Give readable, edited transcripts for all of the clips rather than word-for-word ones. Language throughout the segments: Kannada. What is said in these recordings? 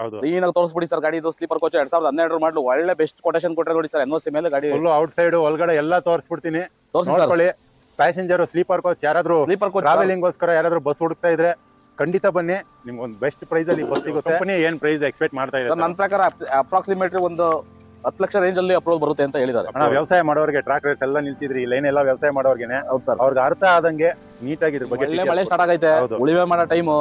ನೋಡಿ ಕ್ಲೀನ್ ಆಗಿ ತೋರಿಸ್ಬಿಡಿ ಸರ್ ಗಾಡಿ. ಇದು ಸ್ಲೀಪರ್ ಕೋಚ್ 2012 ಮಾಡಲು ಒಳ್ಳೆ ಬೆಸ್ಟ್ ಕೊಟೇಶನ್ ಕೊಟ್ಟರೆ ನೋಡಿ ಸರ್. NOC ಮೇಲೆ ಗಾಡಿ ಫುಲ್ ಔಟ್ ಸೈಡ್ ಒಳಗಡೆ ಎಲ್ಲ ತೋರಿಸ್ಬಿಡ್ತೀನಿ. ತೋರಿಸಿ ಪ್ಯಾಸೆಂಜರ್ ಸ್ಲೀಪರ್ ಕೋಚ್ ಯಾರಾದ್ರೂ ಟ್ರಾವೆಲಿಂಗ್ ಗೋಸ್ಕರ ಯಾರಾದ್ರೂ ಬಸ್ ಹುಡುಕ್ತಾ ಇದ್ರೆ ಖಂಡಿತ ಬನ್ನಿ, ನಿಮ್ಗೆ ಒಂದು ಬೆಸ್ಟ್ ಪ್ರೈಸ್ ಅಲ್ಲಿ ಬಸ್ ಸಿಗುತ್ತೆ. ಕಂಪನಿ ಏನ್ ಪ್ರೈಸ್ ಎಕ್ಸ್ಪೆಕ್ಟ್ ಮಾಡ್ತಾ ಇದೆ? ನನ್ನ ಪ್ರಕಾರ ಅಪ್ರಾಕ್ಸಿಮೇಟ್ಲಿ ಒಂದು 10 ಲಕ್ಷ ರೇಂಜ್ ಅಲ್ಲಿ ಅಪ್ರೂವಲ್ ಬರುತ್ತೆ ಅಂತ ಹೇಳಿದ್ದಾರೆ. ವ್ಯವಸಾಯ ಮಾಡೋರಿಗೆ ಟ್ರಾಕ್ ರೇಟ್ಸ್ ಎಲ್ಲ ನಿಲ್ಸಿದ್ರಿ, ಈ ಲೈನ್ ಎಲ್ಲ ವ್ಯವಸಾಯ ಮಾಡೋರ್ಗೆನೆ. ಹೌದು ಸರ್, ಅವ್ರಿಗೆ ಅರ್ಥ ಆದಂಗೆ ನೀಟಾಗಿ ಇದ್ರ ಬಗ್ಗೆ ಮಳೆ ಸ್ಟಾರ್ಟ್ ಆಗೈತೆ, ಉಳಿವೆ ಮಾಡೋ ಟೈಮು,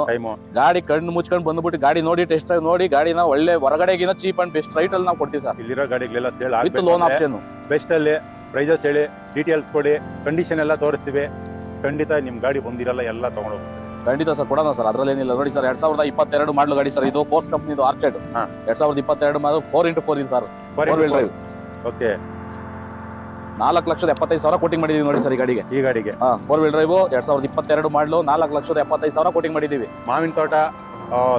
ಗಾಡಿ ಕಣ್ಣು ಮುಚ್ಕೊಂಡು ಬಂದ್ಬಿಟ್ಟು ಗಾಡಿ ನೋಡಿ ಟೆಸ್ಟ್ ಡ್ರೈವ್ ನೋಡಿ ಗಾಡಿನ ಒಳ್ಳೆ ಹೊರಗಡೆಗಿನ ಚೀಪ್ ಅಂಡ್ ಬೆಸ್ಟ್ ರೈಟ್ ಅಲ್ಲಿ ನಾವು ಕೊಡ್ತೀವಿ ಸರ್. ಇಲ್ಲಿರೋ ಗಾಡಿಗಳೆಲ್ಲ sale with loan option best ಅಲ್ಲಿ ಪ್ರೈಸಸ್ ಹೇಳಿ, ಡೀಟೇಲ್ಸ್ ಕೊಡಿ, ಕಂಡೀಷನ್ ಎಲ್ಲ ತೋರಿಸ್ತೀವಿ. ಖಂಡಿತ ನಿಮ್ ಗಾಡಿ ಬಂದಿರಲ್ಲ, ಎಲ್ಲ ತಗೊಂಡೋಗ್ತೀವಿ. ಖಂಡಿತ ಸರ್, ಕೊಡೋಣ ಸರ್, ಅದ್ರಲ್ಲೇನಿಲ್ಲ. ನೋಡಿ ಸರ್ 2022 ಮಾಡಲು ಗಾಡಿ ಸರ್. ಇದು ಫೋರ್ಸ್ ಕಂಪ್ನಿದು ಆರ್ಚೆಡ್ 2022 ಮಾಡಲು 4x4 ಇದೆ sir. 4 wheel drive. Okay, 4,75,000 coating ಮಾಡಿದೀವಿ ನೋಡಿ ಸರ್ ಈ ಗಾಡಿಗೆ. 4 ವೀಲ್ ಡ್ರೈವ್ 2022 ಮಾಡಲು 4,75,000 ಕೋಟಿಂಗ್ ಮಾಡಿದೀವಿ. ಮಾವಿನ ತೋಟ,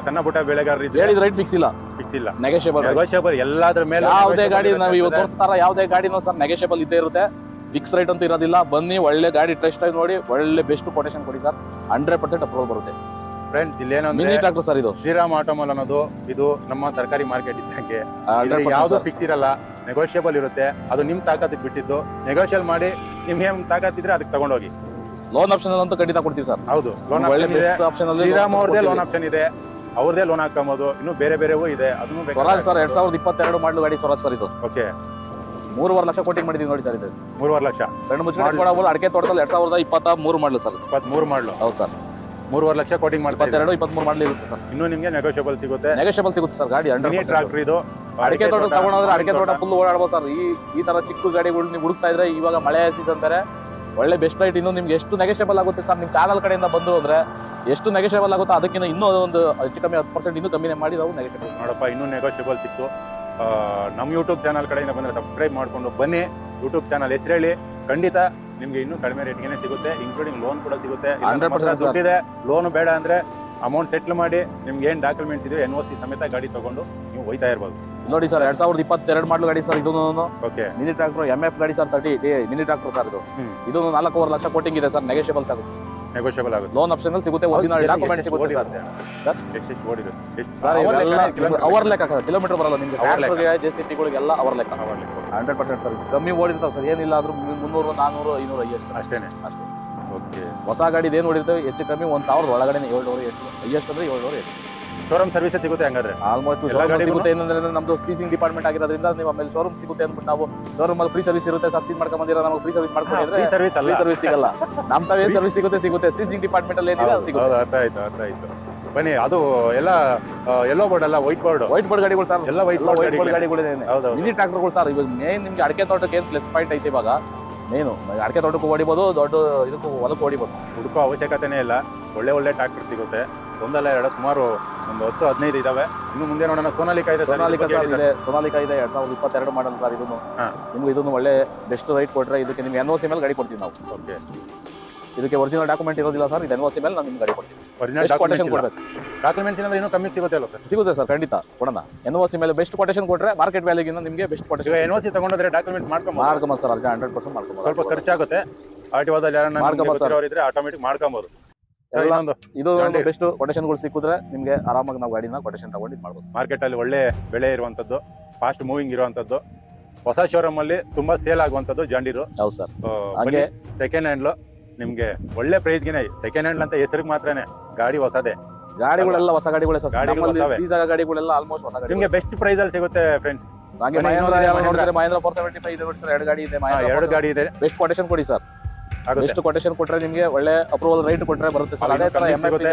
ಸಣ್ಣ ಪುಟ್ಟ ಬೆಳೆಗಾರರು ಹೇಳಿದ ರೈಟ್ ಫಿಕ್ಸ್ ಇಲ್ಲ, ನೆಗೋಷಿಯಬಲ್ ಎಲ್ಲಾದ್ರ ಮೇಲೆ. ಯಾವುದೇ ಗಾಡಿ ನಾವು ಇವತ್ತು ತೋರಿಸ್ತಾರ, ಯಾವುದೇ ಗಾಡಿನೂ ಸರ್ ನೆಗೋಷಿಯಬಲ್ ಇದ್ದೇ ಇರುತ್ತೆ, ಫಿಕ್ಸ್ ರೈಟ್ ಅಂತ ಇರೋದಿಲ್ಲ. ಬನ್ನಿ, ಒಳ್ಳೆ ಗಾಡಿ ಟೆಸ್ಟ್ ಡ್ರೈವ್ ನೋಡಿ, ಒಳ್ಳೆ ಬೆಸ್ಟ್ ಕೊಟೇಶನ್ ಕೊಡಿ ಸರ್. 100% ಅಪ್ರೂವಲ್ ಬರುತ್ತೆ ಫ್ರೆಂಡ್ಸ್. ಇಲ್ಲೇನೋ ಮಿನಿ ಟ್ರಾಕ್ಟರ್ ಸರ್ ಇದು. ಶ್ರೀರಾಮ್ ಆಟೋಮಾಲ್ ಅನ್ನೋದು ಇದು ನಮ್ಮ ತರಕಾರಿ ಮಾರ್ಕೆಟ್ ಇದ್ದಂಗೆ, ಯಾವ್ದು ಫಿಕ್ಸ್ ಇರಲ್ಲ, ನೆಗೋಷಿಯಬಲ್ ಇರುತ್ತೆ. ಅದು ನಿಮ್ ತಾಕತ್ತಿಗೆ ಬಿಟ್ಟಿದ್ದು, ನೆಗೋಷಿಯಲ್ ಮಾಡಿ ನಿಮ್ಗೆ ತಾಕತ್ತಿದ್ರೆ ಅದಕ್ಕೆ ತಗೊಂಡೋಗಿ. ಲೋನ್ ಆಪ್ಷನ್ ಅಂತೂ ಖಂಡಿತ ಕೊಡ್ತೀವಿ ಸರ್. ಹೌದು, ಲೋನ್ ಆಪ್ಷನ್ ಇದೆ. ಶ್ರೀರಾಮ್ ಅವ್ರದೇ ಲೋನ್ ಆಪ್ಷನ್ ಇದೆ, ಅವ್ರದೇ ಲೋನ್ ಹಾಕೊಂಬೋದು. ಇನ್ನು ಬೇರೆ ಬೇರೆವೂ ಇದೆ, ಅದನ್ನು ಸ್ವರಾಜ್ ಸರ್ 2022 ಮಾಡಲು ಗಾಡಿ ಸ್ವರಾಜ್ ಸರ್ ಇದು. ಓಕೆ, 3.5 ಲಕ್ಷ ಕೋಟಿಂಗ್ ಮಾಡಿದೀವಿ ನೋಡಿ ಸರ್. ಇದು 3.5 ಲಕ್ಷ ಕಣ್ಣು ಮುಚ್ಚಿಕೊಂಡು ಕೊಡಬಹುದು. ಅಡಿಕೆ ತೋಟದಲ್ಲಿ 2023 ಮಾಡಲು ಸರ್. 23 ಮಾಡಲು. ಹೌದು ಸರ್, 3.5 ಲಕ್ಷ ಕೋಟಿಂಗ್ ಮಾಡ್ತಾರೆ. 22-23 ಮಾಡಲು ಇರುತ್ತೆ ಸರ್. ಇನ್ನು ನಿಮ್ಗೆ ನೆಗೋಷಿಯಬಲ್ ಸಿಗುತ್ತೆ ಸರ್ ಗಾಡಿ. ಟ್ರಾಕ್ಟರ್ ಇದು. ಅಡಿಕೆ ತೋಟ ತಗೊಂಡ್ರೆ ಅಡಿಕೆ ತೋಟ ಫುಲ್ ಓಡಾಡ್ಬೋದು ಸರ್. ಈ ತರ ಚಿಕ್ಕ ಗಾಡಿಗಳು ನೀವು ಹುಡುಕ್ತಾ ಇದ್ರೆ, ಇವಾಗ ಮಳೆ ಸೀಸನ್ ಬೇರೆ, ಒಳ್ಳೆ ಬೆಸ್ಟ್ ರೈಟ್. ಇನ್ನು ನಿಮ್ಗೆ ಎಷ್ಟು ನೆಗೋಷಿಯಬಲ್ ಆಗುತ್ತೆ ಸರ್, ನಿಮ್ ಚಾನಲ್ ಕಡೆಯಿಂದ ಬಂದ್ರು ಅಂದ್ರೆ ಎಷ್ಟು ನೆಗೋಷಿಯಬಲ್ ಆಗುತ್ತೋ ಅದಕ್ಕಿಂತ ಇನ್ನೂ ಒಂದು ಹೆಚ್ಚು ಕಮ್ಮಿ 10% ಇನ್ನೂ ಕಮ್ಮಿನೇ ಮಾಡಿ ನಾವು ನೆಗೋಷಿಯಬಲ್ ನೋಡಪ್ಪ. ಇನ್ನೂ ನೆಗೋಷಿಯಬಲ್ ಸಿಕ್ತು. ನಮ್ಮ ಯೂಟ್ಯೂಬ್ ಚಾನಲ್ ಕಡೆಯಿಂದ ಬಂದರೆ ಸಬ್ಸ್ಕ್ರೈಬ್ ಮಾಡ್ಕೊಂಡು ಬನ್ನಿ. ಯೂಟ್ಯೂಬ್ ಚಾನಲ್ ಹೆಸರು ಹೇಳಿ, ಖಂಡಿತ ನಿಮ್ಗೆ ಇನ್ನೂ ಕಡಿಮೆ ರೇಟ್ಗೆ ಸಿಗುತ್ತೆ. ಇನ್ಕ್ಲೂಡಿಂಗ್ ಲೋನ್ ಕೂಡ ಸಿಗುತ್ತೆ. 100% ದುಡ್ಡಿದೆ, ಲೋನ್ ಬೇಡ ಅಂದ್ರೆ ಅಮೌಂಟ್ ಸೆಟ್ಲ್ ಮಾಡಿ, ನಿಮ್ಗೆ ಏನ್ ಡಾಕ್ಯುಮೆಂಟ್ಸ್ ಇದೆ NOC ಸಮೇತ ಗಾಡಿ ತಗೊಂಡು ನೀವು ಹೋಯ್ತಾ ಇರ್ಬೋದು. ನೋಡಿ ಸರ್ 2022 ಮಾಡಲು ಗಾಡಿ ಸರ್. ಇದು ಓಕೆ, ಮಿನಿ ಟ್ರಾಕ್ಟರ್ MF ಗಾಡಿ ಸರ್. 30 mini tractor sir. ಇದು 4.5 ಲಕ್ಷ ಕೋಟಿಂಗ್ ಇದೆ ಸರ್. ನೆಗೋಷಿಯಬಲ್ ಆಗುತ್ತೆ, ನೆಗೋಷಿಯಬಲ್ ಆಗುತ್ತೆ. ಲೋನ್ ಆಪ್ಷನ್ ಸಿಗುತ್ತೆ, ಒರಿಜಿನಲ್ ಡಾಕ್ಯುಮೆಂಟ್ ಸಿಗುತ್ತೆ ಸರ್. ಸರ್ ಅವರ್ ಲೆಕ್ಕ, ಕಿಲೋಮೀಟರ್ ಬರಲ್ಲ ನಿಮ್ಗೆ. ಟ್ರಾಕ್ಟರ್ಗೆ JCB ಗಳಿಗೆಲ್ಲ ಅವರ್ ಲೆಕ್ಕ. 100% ಸರ್. ಕಮ್ಮಿ ಓಡಿರ್ತಾವೆ ಸರ್, ಏನಿಲ್ಲ ಆದ್ರೂ 300, 400, 500 ಅಷ್ಟೇನೆ. ಓಕೆ, ಹೊಸ ಗಾಡಿ ಏನು ಓಡಿರ್ತೇವೆ ಹೆಚ್ಚು ಕಮ್ಮಿ 1,000 ಒಳಗಡೆ 700, ಎಷ್ಟು ಅಂದ್ರೆ 700. ಶೋರೂಮ್ ಸರ್ವಿಸ್ ಸಿಗುತ್ತೆ ಹಂಗಾದ್ರೆ. ಆಲ್ಮೋಸ್ಟ್ ಶೋರೂಮ್ ಸಿಗುತ್ತೆ. ಏನಂದ್ರೆ ನಮ್ದು ಸೀಸಿಂಗ್ ಡಿಪಾರ್ಟ್ಮೆಂಟ್ ಆಗಿರೋದ್ರಿಂದ ನೀವು ಆಮೇಲೆ ಶೋರೂಮ್ ಸಿಗುತ್ತೆ ಅಂದ್ಬಿಟ್ಟು ನಾವು ಶೋರೂಮ್ ಅಲ್ಲಿ ಫ್ರೀ ಸರ್ವಿಸ್ ಇರುತ್ತೆ ಸರ್. ಸೀಸ್ ಮಾಡ್ಕೊಂಡ್ ಬಂದಿರೋ ನಮಗೆ ಫ್ರೀ ಸರ್ವಿಸ್ ಮಾಡ್ಕೊಂಡಿದ್ರೆ ಸರ್ವಿಸ್ ಸಿಗಲ್ಲ. ನಮ್ ತಾವೇ ಸರ್ವಿಸ್ ಸಿಗುತ್ತೆ. ಸೀಸಿಂಗ್ ಡಿಪಾರ್ಟ್ಮೆಂಟ್ ಅಲ್ಲಿ ಏನಿದೆ ಅದು ಸಿಗುತ್ತೆ. ಅರ್ಥ ಆಯ್ತು. ಬನ್ನಿ, ಅದು ಎಲ್ಲ ಎಲ್ಲೋ ಬೋರ್ಡ್ ಅಲ್ಲ, ವೈಟ್ ಬೋರ್ಡ್ ಗಾಡಿಗಳು ಸರ್. ಎಲ್ಲ ವೈಟ್ ಬೋರ್ಡ್ ಗಾಡಿಗಳಿದೆ. ಮಿನಿ ಟ್ರಾಕ್ಟರ್ಗಳು ಸರ್. ಇವಾಗ ಮೇನ್ ನಿಮ್ಗೆ ಅಡಿಕೆ ತೋಟಕ್ಕೆ ಏನ್ ಪ್ಲಸ್ ಪಾಯಿಂಟ್ ಐತೆ ಇವಾಗ, ಮೇನು ಅಡಿಕೆ ತೋಟಕ್ಕೂ ಹೊಡಿಬೋದು, ದೊಡ್ಡ ಇದಕ್ಕೂ ಹೊಲಕ್ಕೂ ಹೊಡಿಬೋದು. ಹುಡುಕೋ ಅವಶ್ಯಕತೆನೇ ಇಲ್ಲ. ಒಳ್ಳೆ ಟ್ರಾಕ್ಟರ್ ಸಿಗುತ್ತೆ. ಒಂದಲ್ಲ ಎರಡು, ಸುಮಾರು ಒಂದು 10-15 ಇದಾವೆ. ಇನ್ನು ಮುಂದೆ ನೋಡೋಣ. ಸೋನಾಲಿಕಾ ಇದೆ. ಸೋನಾಲಿಕಾ ಇದೆ 2022 ಮಾಡಲ್ ಸರ್. ನಿಮ್ಗೆ ಇದನ್ನು ಒಳ್ಳೆ ಬೆಸ್ಟ್ ರೈಟ್ ಕೊಟ್ರೆ ಇದಕ್ಕೆ ನಿಮ್ಗೆ NOC ಮೇಲೆ ಗಾಡಿ ಕೊಡ್ತೀವಿ ನಾವು. ಓಕೆ, ಇದಕ್ಕೆ ಒರಿಜಿನಲ್ ಡಾಕ್ಯುಮೆಂಟ್ ಇರೋದಿಲ್ಲ ಸರ್. ಇದು NOC ಮೇಲೆ ನಾವು ನಿಮ್ಗೆ ಗಾಡಿ ಕೊಡ್ತೀವಿ. ಒರಿಜಿನಲ್ ಡಾಕ್ಯುಮೆಂಟ್ಸ್ ಕೊಡಬೇಕು. ಡಾಕ್ಯುಮೆಂಟ್ಸ್ ಏನಂದ್ರೆ ಇನ್ನೂ ಕಮ್ಮಿ ಸಿಗುತ್ತೆ ಅಲ್ಲ ಸರ್? ಸಿಗುತ್ತೆ ಸರ್, ಖಂಡಿತ ಕೊಡೋಣ. NOC ಮೇಲೆ ಬೆಸ್ಟ್ ಕೊಟೇಶನ್ ಕೊಟ್ರೆ ಮಾರ್ಕೆಟ್ ವ್ಯಾಲ್ಯೂಗಿಂತ ನಿಮಗೆ ಬೆಸ್ಟ್ ಕೊಟೇಶನ್. NOC ತಗೊಂಡ್ರೆ ಡಾಕ್ಯುಮೆಂಟ್ಸ್ ಮಾಡ್ಕೊಂಬೋದು ಸರ್. 100% ಮಾಡ್ಕೊಂಬೋದು. ಸ್ವಲ್ಪ ಖರ್ಚಾಗುತ್ತೆ. RTOದಲ್ಲಿ ಯಾರನ್ನ ಆಟೋಮೆಟಿಕ್ ಮಾಡ್ಕೊಂಬೋದು. ಇದು ಬೆಸ್ಟ್ ಕೊಟೇಶನ್ಗಳು ಸಿಕ್ಕಿದ್ರೆ ನಿಮ್ಗೆ ಆರಾಮಾಗಿ ನಾವು ಗಾಡಿನ ಕೊಟೇಶನ್ ತಗೊಂಡು ಮಾಡ್ಬೋದು. ಮಾರ್ಕೆಟ್ ಅಲ್ಲಿ ಒಳ್ಳೆ ಬೆಲೆ ಇರುವಂತದ್ದು, ಫಾಸ್ಟ್ ಮೂವಿಂಗ್ ಇರುವಂತದ್ದು, ಹೊಸ ಶೋರೂಮ್ ಅಲ್ಲಿ ತುಂಬಾ ಸೇಲ್ ಆಗುವಂತದ್ದು ಜಾಂಡೀರು. ಹೌದು ಸರ್. ಹಾಗೆ ಸೆಕೆಂಡ್ ಹ್ಯಾಂಡ್ ನಿಮ್ಗೆ ಒಳ್ಳೆ ಪ್ರೈಸ್ಗೆ. ಸೆಕೆಂಡ್ ಹ್ಯಾಂಡ್ ಅಂತ ಹೆಸರಿಗೆ ಮಾತ್ರನೇ, ಗಾಡಿ ಹೊಸದೇ. ಗಾಡಿಗಳೆಲ್ಲ ಹೊಸ ಗಾಡಿಗಳೇ ಸರ್. ಗಾಡಿಗಳೆಲ್ಲ ಆಲ್ಮೋಸ್ಟ್ ಹೊಸ ಗಾಡಿ. ನಿಮ್ಗೆ ಬೆಸ್ಟ್ ಪ್ರೈಸ್ ಅಲ್ಲಿ ಸಿಗುತ್ತೆ ಫ್ರೆಂಡ್ಸ್. ಹಾಗೆ ಮಹೇಂದ್ರ 475 ಇದೆ ನೋಡಿ ಸರ್. 2 ಗಾಡಿ ಇದೆ. ಬೆಸ್ಟ್ ಕೊಟೇಶನ್ ಕೊಡಿ ಸರ್. ಬೆಸ್ಟ್ ಕೊಟೇಶನ್ ಕೊಟ್ರೆ ನಿಮ್ಗೆ ಒಳ್ಳೆ ಅಪ್ರೂವಲ್ ರೈಟ್ ಕೊಟ್ರೆ ಬರುತ್ತೆ ಸರ್. ಅದೇ ತರ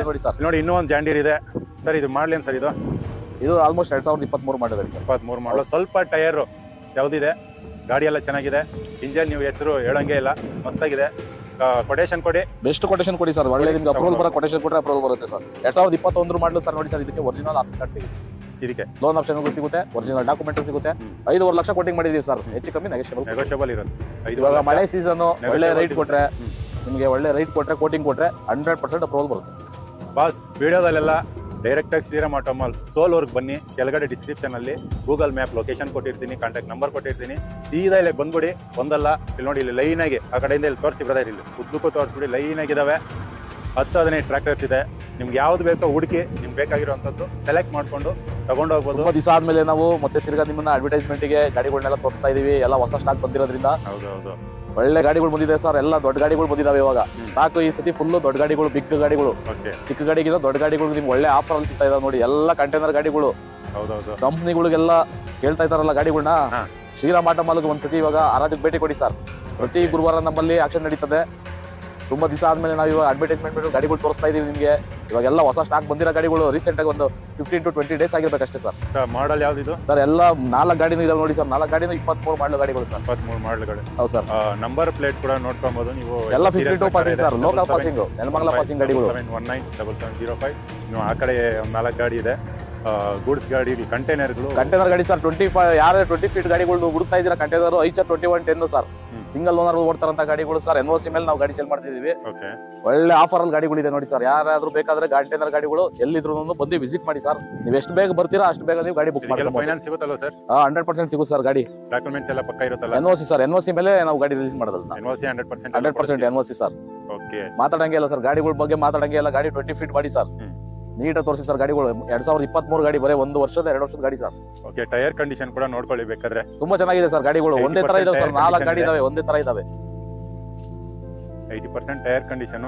ನೋಡಿ ಸರ್. ನೋಡಿ ಇನ್ನೂ ಒಂದು ಜಾಂಡೀರ್ ಇದೆ ಸರ್. ಇದು ಮಾಡ್ಲೇನ್ ಸರ್? ಇದು ಆಲ್ಮೋಸ್ಟ್ 2023 ಮಾಡಲ್ ಸರ್. 23 ಮಾಡಲ್. ಸ್ವಲ್ಪ ಟೈರ್ ಯಾವ್ದಿದೆ, ಗಾಡಿ ಎಲ್ಲ ಚೆನ್ನಾಗಿದೆ. ಇಂಜನ್ ನೀವು ಹೆಸರು ಹೇಳಂಗೆ ಇಲ್ಲ, ಮಸ್ತಾಗಿದೆ. ಕೊಟೇಶನ್ ಕೊಡಿ, ಬೆಸ್ಟ್ ಕೊಟೇಶನ್ ಕೊಡಿ ಸರ್. ಒಳ್ಳೆ ನಿಮ್ಗೆ ಅಪ್ರೂವಲ್ ಬರೋ ಕೊಟೇಶನ್ ಕೊಟ್ರೆ ಅಪ್ರೂವಲ್ ಬರುತ್ತೆ ಸರ್. 2021 ಮಾಡಲು ಸರ್. ನೋಡಿ ಸರ್, ಇದಕ್ಕೆ ಒರಿಜಿನಲ್ ಆರ್ಸಿ ಕಾರ್ಡ್ ಸಿಗುತ್ತೆ. ಇದಕ್ಕೆ ಲೋನ್ ಆಪ್ಷನ್ ಸಿಗುತ್ತೆ, ಒರಿಜಿನಲ್ ಡಾಕ್ಯುಮೆಂಟ್ ಸಿಗುತ್ತೆ. 5.5 ಲಕ್ಷ ಕೋಟಿಂಗ್ ಮಾಡಿದೀವಿ ಸರ್. ಹೆಚ್ಚು ಕಮ್ಮಿ ನೆಗೋಷಿಯಬಲ್ ಇರುತ್ತೆ. ಇವಾಗ ಮಳೆ ಸೀಸನ್, ಒಳ್ಳೆ ರೈಟ್ ಕೊಟ್ರೆ ನಿಮಗೆ, ಒಳ್ಳೆ ರೈಟ್ ಕೊಟ್ರೆ, ಕೋಟಿಂಗ್ ಕೊಟ್ರೆ 100% ಅಪ್ರೂವಲ್ ಬರುತ್ತೆ ಸರ್. ಬಾಸ್, ವಿಡಿಯೋದಲ್ಲೆಲ್ಲ ಡೈರೆಕ್ಟ್ ಆಗಿ ಶ್ರೀರಾಮ್ ಆಟೋಮಾಲ್ ಸೋಲ್ವರ್ಗೆ ಬನ್ನಿ. ಕೆಳಗಡೆ ಡಿಸ್ಕ್ರಿಪ್ಷನ್ ಅಲ್ಲಿ ಗೂಗಲ್ ಮ್ಯಾಪ್ ಲೊಕೇಶನ್ ಕೊಟ್ಟಿರ್ತೀನಿ, ಕಾಂಟ್ಯಾಕ್ಟ್ ನಂಬರ್ ಕೊಟ್ಟಿರ್ತೀನಿ. ಸೀದಾ ಇಲ್ಲಿ ಬಂದ್ಬಿಡಿ. ಒಂದಲ್ಲ, ಇಲ್ಲಿ ನೋಡಿ, ಇಲ್ಲಿ ಲೈನ್ ಆಗಿ ಆ ಕಡೆಯಿಂದ ಇಲ್ಲಿ ತೋರಿಸಿ ಬ್ರದರ್. ಇಲ್ಲಿ ಉದ್ದಕ್ಕೂ ತೋರಿಸ್ಬಿಡಿ, ಲೈನ್ ಆಗಿದಾವೆ. 10-15 ಟ್ರ್ಯಾಕ್ಟರ್ಸ್ ಇದೆ. ನಿಮ್ಗೆ ಯಾವ್ದು ಬೇಕೋ ಹುಡುಕಿ ನಿಮ್ಗೆ ಬೇಕಾಗಿರುವಂತದ್ದು ಸೆಲೆಕ್ಟ್ ಮಾಡ್ಕೊಂಡು ತಗೊಂಡು ಹೋಗ್ಬೋದು. ತುಂಬಾ ದಿವಸ ಆದ್ಮೇಲೆ ನಾವು ಮತ್ತೆ ತಿರ್ಗಾ ನಿಮ್ಮನ್ನ ಅಡ್ವರ್ಟೈಸ್ಮೆಂಟ್ ಗೆ ಗಾಡಿಗಳನ್ನೆಲ್ಲ ತೋರಿಸ್ತಾ ಇದೀವಿ. ಎಲ್ಲ ಹೊಸ ಸ್ಟಾಕ್ ಬಂದಿರೋದ್ರಿಂದ ಹೌದು ಒಳ್ಳೆ ಗಾಡಿಗಳು ಬಂದಿದೆ ಸರ್. ಎಲ್ಲ ದೊಡ್ಡ ಗಾಡಿಗಳು ಬಂದಿದಾವೆ ಇವಾಗ. ಸ್ಟಾಕ್ ಈ ಸತಿ ಫುಲ್ ದೊಡ್ಡ ಗಾಡಿಗಳು, ಬಿಗ್ ಗಾಡಿಗಳು. ಚಿಕ್ಕ ಗಾಡಿಗಿಂತ ದೊಡ್ಡ ಗಾಡಿಗಳು ನಿಮ್ಗೆ ಒಳ್ಳೆ ಆಫರ್ ಅಲ್ಲಿ ಸಿಗ್ತಾ ಇದಾವೆ ನೋಡಿ. ಎಲ್ಲ ಕಂಟೈನರ್ ಗಾಡಿಗಳು. ಹೌದೌದು. ಕಂಪ್ನಿಗಳಿಗೆಲ್ಲ ಕೇಳ್ತಾ ಇದಾರಲ್ಲ ಗಾಡಿಗಳನ್ನ. ಶ್ರೀರಾಮ್ ಆಟೋ ಮಾಲ್ಗೆ ಒಂದ್ಸತಿ ಇವಾಗ ಹರಾಜಿಗೆ ಭೇಟಿ ಕೊಡಿ ಸರ್. ಪ್ರತಿ ಗುರುವಾರ ನಮ್ಮಲ್ಲಿ ಆಕ್ಷನ್ ನಡೀತದೆ. ತುಂಬಾ ದಿವಸ ಆದ್ಮೇಲೆ ನಾವು ಇವಾಗ ಅಡ್ವರ್ಟೈಸ್ಮೆಂಟ್ ಗಾಡಿಗಳು ತೋರಿಸ್ತಾ ಇದೀವಿ ನಿಮ್ಗೆ. ಇವಾಗೆಲ್ಲ ಹೊಸ ಸ್ಟಾಕ್ ಬಂದಿರೋ ಗಾಡಿಗಳು. ರೀಸೆಂಟ್ ಆಗಿ ಒಂದು 15 to 20 ಡೇಸ್ ಆಗಿರ್ಬೇಕಷ್ಟೇ ಸರ್. ಮಾಡಲ್ ಯಾವ್ದು ಸರ್? ಎಲ್ಲ 4 ಗಾಡಿನೂ ಇದಾವೆ ನೋಡಿ ಸರ್. 4 ಗಾಡಿನೂ 23 ಮಾಡಲ್ ಗಾಡಿಗಳು ಸರ್. 23 ಮಾಡಲ್ಗಳು. ಹೌದು ಸರ್. ನಂಬರ್ ಪ್ಲೇಟ್ ಕೂಡ ನೋಡ್ಕೊಬಹುದು ನೀವು. ಎಲ್ಲ 52 passing sir. Local passing, Nelamangala passing ಗಾಡಿಗಳು. 7197705. ನೀವು ಆ ಕಡೆ 4 ಗಾಡಿ ಇದೆ. ಗೂಡ್ಸ್ ಗಾಡಿ, ಕಂಟೈನರ್ ಗಾಡಿ ಸರ್. 25 ಯಾರೇ 20 ಫೀಟ್ ಗಾಡಿಗಳು ಹುಡುಕ್ತಾ ಇದ್ದೀರಾ container, Eicher 2110 sir. Single owner ಓಡ್ತಾರಂತ ಗಾಡಿಗಳು ಸರ್. NOC ಮೇಲೆ ನಾವು ಗಾಡಿ ಸೇಲ್ ಮಾಡ್ತಿದೀವಿ. ಒಳ್ಳೆ ಆಫರ್ ಅಲ್ಲಿ ಗಾಡಿಗಳಿದೆ ನೋಡಿ ಸರ್. ಯಾರಾದ್ರೂ ಬೇಕಾದ್ರೆ ಕಂಟೈನರ್ ಗಾಡಿಗಳು ಎಲ್ಲಿದ್ರು ಬಂದು ವಿಸಿಟ್ ಮಾಡಿ ಸರ್. ನೀವು ಎಷ್ಟು ಬೇಗ ಬರ್ತೀರಾ ಅಷ್ಟು ಬೇಗ ನೀವು ಗಾಡಿ ಬುಕ್ ಮಾಡಿ. ಫೈನಾನ್ಸ್ ಸಿಗುತ್ತಲ್ಲ ಸರ್? 100% ಸಿಗುತ್ತೆ ಸರ್. ಗಾಡಿ ಡಾಕ್ಯುಮೆಂಟ್ಸ್ ಎಲ್ಲ ಪಕ್ಕ ಇರುತ್ತಲ್ಲ? NOC sir. NOC ಮೇಲೆ ನಾವು ಗಾಡಿ ರಿಲೀಸ್ ಮಾಡೋದು. NOC 100% NOC sir. ಓಕೆ. ಮಾತಾಡಂಗೆ ಇಲ್ಲ ಸರ್ ಗಾಡಿಗಳ ಬಗ್ಗೆ. ಮಾತಾಡಂಗೆ ಇಲ್ಲ. ಗಾಡಿ 20 ಫೀಟ್ ಬಾಡಿ ಸರ್. ನೀಟಾಗಿ ತೋರಿಸಿ ಸರ್ ಗಾಡಿಗಳು. 2023 ಗಾಡಿ, ಬರೀ 1 ವರ್ಷದ 2 ವರ್ಷದ ಗಾಡಿ ಸರ್. ಓಕೆ. ಟೈರ್ ಕಂಡೀಷನ್ ಕೂಡ ನೋಡ್ಕೊಳ್ಳಿ ಬೇಕಾದ್ರೆ. ತುಂಬಾ ಚೆನ್ನಾಗಿದೆ ಸರ್ ಗಾಡಿಗಳು. ಒಂದೇ ತರ ಇದಾವೆ ಸರ್. 4 ಗಾಡಿ ಇದಾವೆ, ಒಂದೇ ತರ ಇದಾವೆ. 80% ಟೈರ್ ಕಂಡೀಷನ್,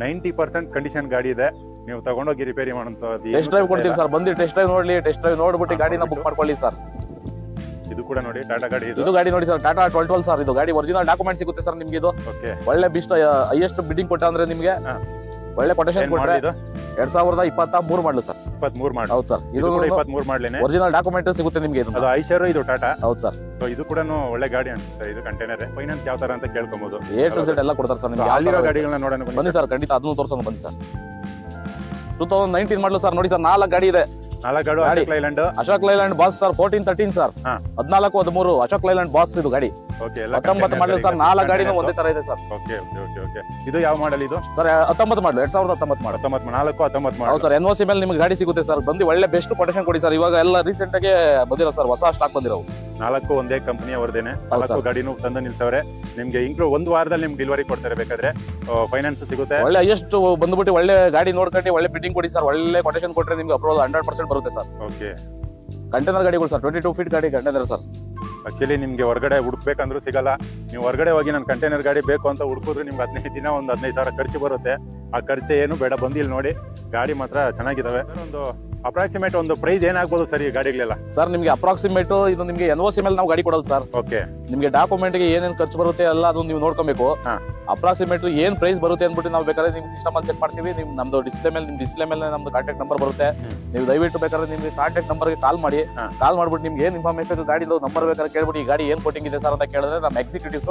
90% ಕಂಡೀಷನ್ ಗಾಡಿ ಇದೆ. ನೀವು ತಗೊಂಡೋಗಿ ರಿಪೇರಿ ಮಾಡುವಂತದ್ದು. ಟೆಸ್ಟ್ ಡ್ರೈವ್ ಕೊಡ್ತೀವಿ ಸರ್. ಬಂದು ಟೆಸ್ಟ್ ಡ್ರೈವ್ ನೋಡ್ಲಿ. ಟೆಸ್ಟ್ ಡ್ರೈವ್ ನೋಡ್ಬಿಟ್ಟು ಗಾಡಿನ ಬುಕ್ ಮಾಡ್ಕೊಳ್ಳಿ ಸರ್. ಇದು ಕೂಡ ನೋಡಿ, ಟಾಟಾ ಗಾಡಿ. ಇದು ಗಾಡಿ ನೋಡಿ ಸರ್, ಟಾಟಾ 1212 ಸರ್. ಇದು ಗಾಡಿ ಒರಿಜಿನಲ್ ಡಾಕ್ಯುಮೆಂಟ್ ಸಿಗುತ್ತೆ ಸರ್ ನಿಮ್ಗೆ. ಇದು ಒಳ್ಳೆ ಬಿಸ್ಟ್ ಹೈಯೆಸ್ಟ್ ಬಿಡ್ಡಿಂಗ್ ಕೊಟ್ಟ ಅಂದ್ರೆ ನಿಮ್ಗೆ ಒಳ್ಳೆ ಕೊಟೇಶನ್ ಕೊಟ್ರೆ 2023 ಮಾಡಲು ಸರ್. 23 ಮಾಡಲು. ಹೌದು ಸರ್. ಇದು 23 ಮಾಡಲೇನೆ. ಒರಿಜಿನಲ್ ಡಾಕ್ಯುಮೆಂಟ್ ಸಿಗುತ್ತೆ ನಿಮ್ಗೆ. ಅದು ಐಶರ್, ಇದು ಟಾಟಾ. ಹೌದು ಸರ್. ಇದು ಕೂಡ ಒಳ್ಳೆ ಗಾಡಿ ಅನ್ಸುತ್ತೆ. ಇದು ಕಂಟೈನರ್. ಫೈನಾನ್ಸ್ ಯಾವ ತರ ಅಂತ ಕೇಳ್ಕೊಬಹುದು. A to Z ಎಲ್ಲ ಕೊಡ್ತಾರೆ ಸರ್ ನಿಮ್ಗೆ. ಅಲ್ಲಿರೋ ಗಾಡಿಗಳನ್ನ ನೋಡೋಣ ಬನ್ನಿ ಸರ್. ಖಂಡಿತ ಅದನ್ನು ತೋರಿಸೋಣ ಬನ್ನಿ ಸರ್. 2019 ಮಾಡಲು ಸರ್. ನೋಡಿ ಸರ್ 4 ಗಾಡಿ ಇದೆ. 4 ಗಾಡಿ. Ashok Leyland. Ashok Leyland boss sir. 1413 sir. 14 13 Ashok Leyland boss ಇದು ಗಾಡಿ. ಓಕೆ. 19 ಮಾಡಲು ಸರ್. 4 ಗಾಡಿನೂ ಒಂದೇ ತರ ಇದೆ sir. Okay okay okay okay. ಇದು ಯಾವ ಮಾಡೆಲ್ ಇದು ಸರ್? 19 ಮಾಡಲು. 2019 ಮಾಡಲು. 19 ಹೌದು ಸರ್. NOC ಮೇಲೆ ನಿಮ್ಗೆ ಗಾಡಿ ಸಿಗುತ್ತೆ ಸರ್. ಬಂದು ಒಳ್ಳೆ ಬೆಸ್ಟ್ ಕೊಟೇಶನ್ ಕೊಡಿ ಸರ್. ಇವಾಗ ಎಲ್ಲ ರೀಸೆಂಟ್ ಆಗಿ ಬಂದಿರೋ ಸರ್, ಹೊಸ ಸ್ಟಾಕ್ ಬಂದಿರೋ. 4 ಒಂದೇ ಕಂಪನಿ ಅವರದೇನೆ. 4 ಗಾಡಿನೂ ತಂದು ನಿಲ್ಸವ್ರೆ. ನಿಮ್ಗೆ ಇಂಕ್ಲೂಡ್ 1 ವಾರದಲ್ಲಿ ನಿಮ್ಗೆ ಡೆಲಿವರಿ ಕೊಡ್ತಾರೆ. ಬೇಕಾದ್ರೆ ಫೈನಾನ್ಸ್ ಸಿಗುತ್ತೆ. ಒಳ್ಳೆ ಹೈಯೆಸ್ಟ್ ಬಂದ್ಬಿಟ್ಟು ಒಳ್ಳೆ ಗಾಡಿ ನೋಡ್ಕೊಂಡು ಒಳ್ಳೆ ಬಿಟ್ಟಿಂಗ್ ಕೊಡಿ ಸರ್. ಒಳ್ಳೆ ಕೊಟೇಶನ್ ಕೊಟ್ರೆ ನಿಮ್ಗೆ ಅಪ್ರೂವಲ್ 100% ಬರುತ್ತೆ ಸರ್. ಓಕೆ. ಕಂಟೈನರ್ ಗಾಡಿಗಳು ಸರ್. 22 ಫೀಟ್ ಗಾಡಿ ಕಂಟೈನರ್ ಸರ್. ಆಕ್ಚುಲಿ ನಿಮ್ಗೆ ಹೊರಗಡೆ ಹುಡುಕ್ಬೇಕಂದ್ರೂ ಸಿಗಲ್ಲ. ನೀವು ಹೊರಗಡೆ ಹೋಗಿ ನಾನು ಕಂಟೈನರ್ ಗಾಡಿ ಬೇಕು ಅಂತ ಹುಡುಕಿದ್ರೆ ನಿಮ್ಗೆ 15 ದಿನ ಒಂದು 15,000 ಖರ್ಚು ಬರುತ್ತೆ. ಆ ಖರ್ಚು ಏನು ಬೇಡ, ಬಂದಿಲ್ಲಿ ನೋಡಿ. ಗಾಡಿ ಮಾತ್ರ ಚೆನ್ನಾಗಿದಾವೆ. ಒಂದು ಅಪ್ರಾಕ್ಸಿಮೇಟ್ ಒಂದು ಪ್ರೈಸ್ ಏನಾಗ್ಬೋದು ಸರ್ ಈ ಗಾಡಿಗಳೆಲ್ಲ? ಸರ್ ನಿಮ್ಗೆ ಅಪ್ರಾಕ್ಸಿಮೇಟ್ ಇದು ನಿಮ್ಗೆ NOC ಮೇಲೆ ನಾವು ಗಾಡಿ ಕೊಡೋದು ಸರ್. ಓಕೆ. ನಿಮ್ಗೆ ಡಾಕ್ಯುಮೆಂಟ್ ಗೆ ಏನೇನು ಖರ್ಚು ಬರುತ್ತೆ ಎಲ್ಲ ಅದು ನೀವು ನೋಡ್ಕೊಬೇಕು. ಅಪ್ರಾಕ್ಸಿಮೇಟ್ ಏನ್ ಪ್ರೈಸ್ ಬರುತ್ತೆ ಅಂದ್ಬಿಟ್ಟು ನಾವು ಬೇಕಾದ್ರೆ ನಿಮ್ಗೆ ಸಿಸ್ಟಮ್ ಅಲ್ಲಿ ಚೆಕ್ ಮಾಡ್ತೀವಿ. ನಿಮ್ ನಮ್ದು ಡಿಸ್ಪ್ಲೇ ಮೇಲೆ ನಮ್ದು ಕಾಂಟ್ಯಾಕ್ಟ್ ನಂಬರ್ ಬರುತ್ತೆ. ನೀವು ದಯವಿಟ್ಟು ಬೇಕಾದ್ರೆ ನಿಮ್ಗೆ ಕಾಂಟ್ಯಾಕ್ಟ್ ನಂಬರ್ಗೆ ಕಾಲ್ ಮಾಡಿ. ಕಾಲ್ ಮಾಡ್ಬಿಟ್ಟು ನಿಮ್ಗೆ ಏನ್ ಇನ್ಫಾರ್ಮೇಷನ್ ಗಾಡಿ ನಂಬರ್ ಬೇಕಾದ್ರೆ ಕೇಳ್ಬಿಟ್ಟು ಈ ಗಾಡಿ ಏನ್ ಕೋಟಿಂಗ್ ಇದೆ ಸರ್ ಅಂತ ಕೇಳಿದ್ರೆ ನಮ್ಮ ಎಕ್ಸಿಕ್ಯೂಟಿವ್ಸ್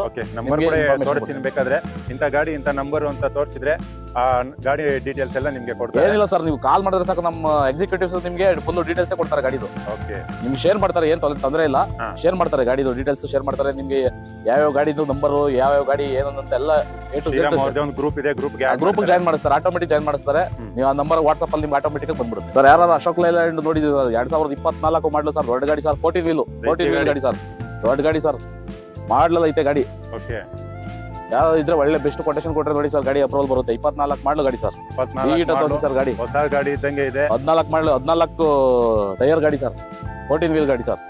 ತೋರಿಸ್ತೀನಿ. ಬೇಕಾದ್ರೆ ಇಂಥ ಗಾಡಿ ಇಂಥ ನಂಬರ್ ಅಂತ ತೋರಿಸಿದ್ರೆ ಆ ಗಾಡಿ ಡೀಟೇಲ್ಸ್ ಎಲ್ಲ ನಿಮ್ಗೆ ಕೊಡ್ತಾರೆ. ಏನಿಲ್ಲ ಸರ್, ನೀವು ಕಾಲ್ ಮಾಡಿದ್ರೆ ಸಾಕು. ನಮ್ಮ ಎಕ್ಸಿಕ್ಯೂಟಿವ್ಸ್ ನಿಮ್ಗೆ ಫುಲ್ ಡೀಟೇಲ್ಸ್ ಕೊಡ್ತಾರೆ ಗಾಡಿದು. ಓಕೆ. ನಿಮ್ಗೆ ಶೇರ್ ಮಾಡ್ತಾರೆ. ಏನ್ ತೊಂದರೆ ಇಲ್ಲ, ಶೇರ್ ಮಾಡ್ತಾರೆ. ಗಾಡಿದು ಡೀಟೇಲ್ಸ್ ಶೇರ್ ಮಾಡ್ತಾರೆ. ನಿಮ್ಗೆ ಯಾವ್ಯಾವ ಗಾಡಿದು ನಂಬರು, ಯಾವ್ಯಾವ ಗಾಡಿ ಏನಂತ ಎಲ್ಲ A to Z ಒಂದು ಗ್ರೂಪ್ ಇದೆ. ಗ್ರೂಪ್ ಜಾಯ್ನ್ ಮಾಡಿಸ್ತಾರೆ. ಆಟೋಮೆಟಿಕ್ ಜಾಯ್ನ್ ಮಾಡಿಸ್ತಾರೆ. ನೀವು ಆ ನಂಬರ್ ವಾಟ್ಸ್ಆಪ್ ಅಲ್ಲಿ ನಿಮ್ಗೆ ಆಟೋಮೆಟಿಕ್ ಬಂದ್ಬಿಡುತ್ತೆ ಸರ್. ಯಾರು ಅಶೋಕ್ ಲೈಲ್ಯಾಂಡ್ ನೋಡಿದ್ರೆ 2024 ಮಾಡಲು ಸರ್. ದೊಡ್ಡ ಗಾಡಿ ಸರ್. 14 ವೀಲ್ ಗಾಡಿ ಸರ್. ದೊಡ್ಡ ಗಾಡಿ ಸರ್. ಮಾಡಲ್ಲ ಐತೆ ಗಾಡಿ. ಓಕೆ. ಯಾವ ಇದ್ರೆ ಒಳ್ಳೆ ಬೆಸ್ಟ್ ಕೊಟೇಶನ್ ಕೊಟ್ರೆ ನೋಡಿ ಸರ್ ಗಾಡಿ ಅಪ್ರೂವಲ್ ಬರುತ್ತೆ. 24 ಮಾಡಲು ಗಾಡಿ ಸರ್. 24 ಸರ್ ಗಾಡಿ. ಹೊಸ ಗಾಡಿ ಇದ್ದಂಗೆ ಇದೆ. 14 ಮಾಡಲು 14 ಟೈರ್ ಗಾಡಿ ಸರ್. 14 ವೀಲ್ ಗಾಡಿ ಸರ್.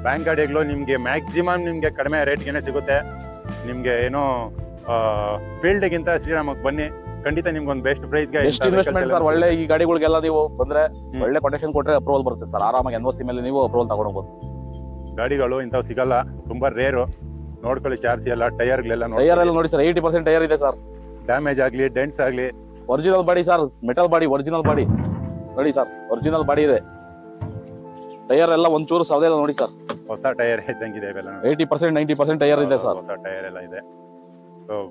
ಬ್ಯಾಂಕ್ ಗಾಡಿಗಳು ನಿಮ್ಗೆ ಮ್ಯಾಕ್ಸಿಮಮ್ ನಿಮ್ಗೆ ಕಡಿಮೆ ರೇಟ್ಗೆನೆ ಸಿಗುತ್ತೆ. ನಿಮ್ಗೆ ಏನೋ ಫೀಲ್ಡ್ ಗಿಂತ ಶ್ರೀರಾಮಕ್ಕೆ ಬನ್ನಿ. ಖಂಡಿತ ನಿಮ್ಗೆ ಒಂದು ಬೆಸ್ಟ್ ಪ್ರೈಸ್ ಗೆ ಎಷ್ಟು ಇನ್ವೆಸ್ಟ್ಮೆಂಟ್ ಸರ್. ಒಳ್ಳೆ ಈ ಗಾಡಿಗಳಿಗೆಲ್ಲ ನೀವು ಬಂದ್ರೆ ಒಳ್ಳೆ ಕೊಟೇಶನ್ ಕೊಟ್ರೆ ಅಪ್ರೂವಲ್ ಬರುತ್ತೆ ಸರ್. ಆರಾಮಾಗಿ NOC ಮೇಲೆ ನೀವು ಅಪ್ರೂವಲ್ ತಗೊಂಡೋಗ್ಬೋದು. ಗಾಡಿಗಳು ಇಂಥವು ಸಿಗಲ್ಲ, ತುಂಬಾ ರೇರು. ನೋಡ್ಕೊಳ್ಳಿ ಚಾರ್ಜ್ ಎಲ್ಲ. ಟೈರ್ ಎಲ್ಲ ನೋಡಿ ಸರ್. 80% ಟೈರ್ ಇದೆ ಸರ್. ಡ್ಯಾಮೇಜ್ ಆಗ್ಲಿ, ಡೆಂಟ್ಸ್ ಆಗ್ಲಿ, original body sir. Metal body, original body ನೋಡಿ ಸರ್. ಒರಿಜಿನಲ್ ಬಾಡಿ ಇದೆ. ಟೈರ್ ಎಲ್ಲ ಒಂಚೂರು ಸೌದೆ ಇಲ್ಲ ನೋಡಿ ಸರ್. ಹೊಸ ಟೈರ್ ಇದ್ದಂಗಿದೆ ಇವೆಲ್ಲ. 80% 90% ಟೈರ್ ಇದೆ ಸರ್. ಹೊಸ ಟೈರ್ ಎಲ್ಲ ಇದೆ.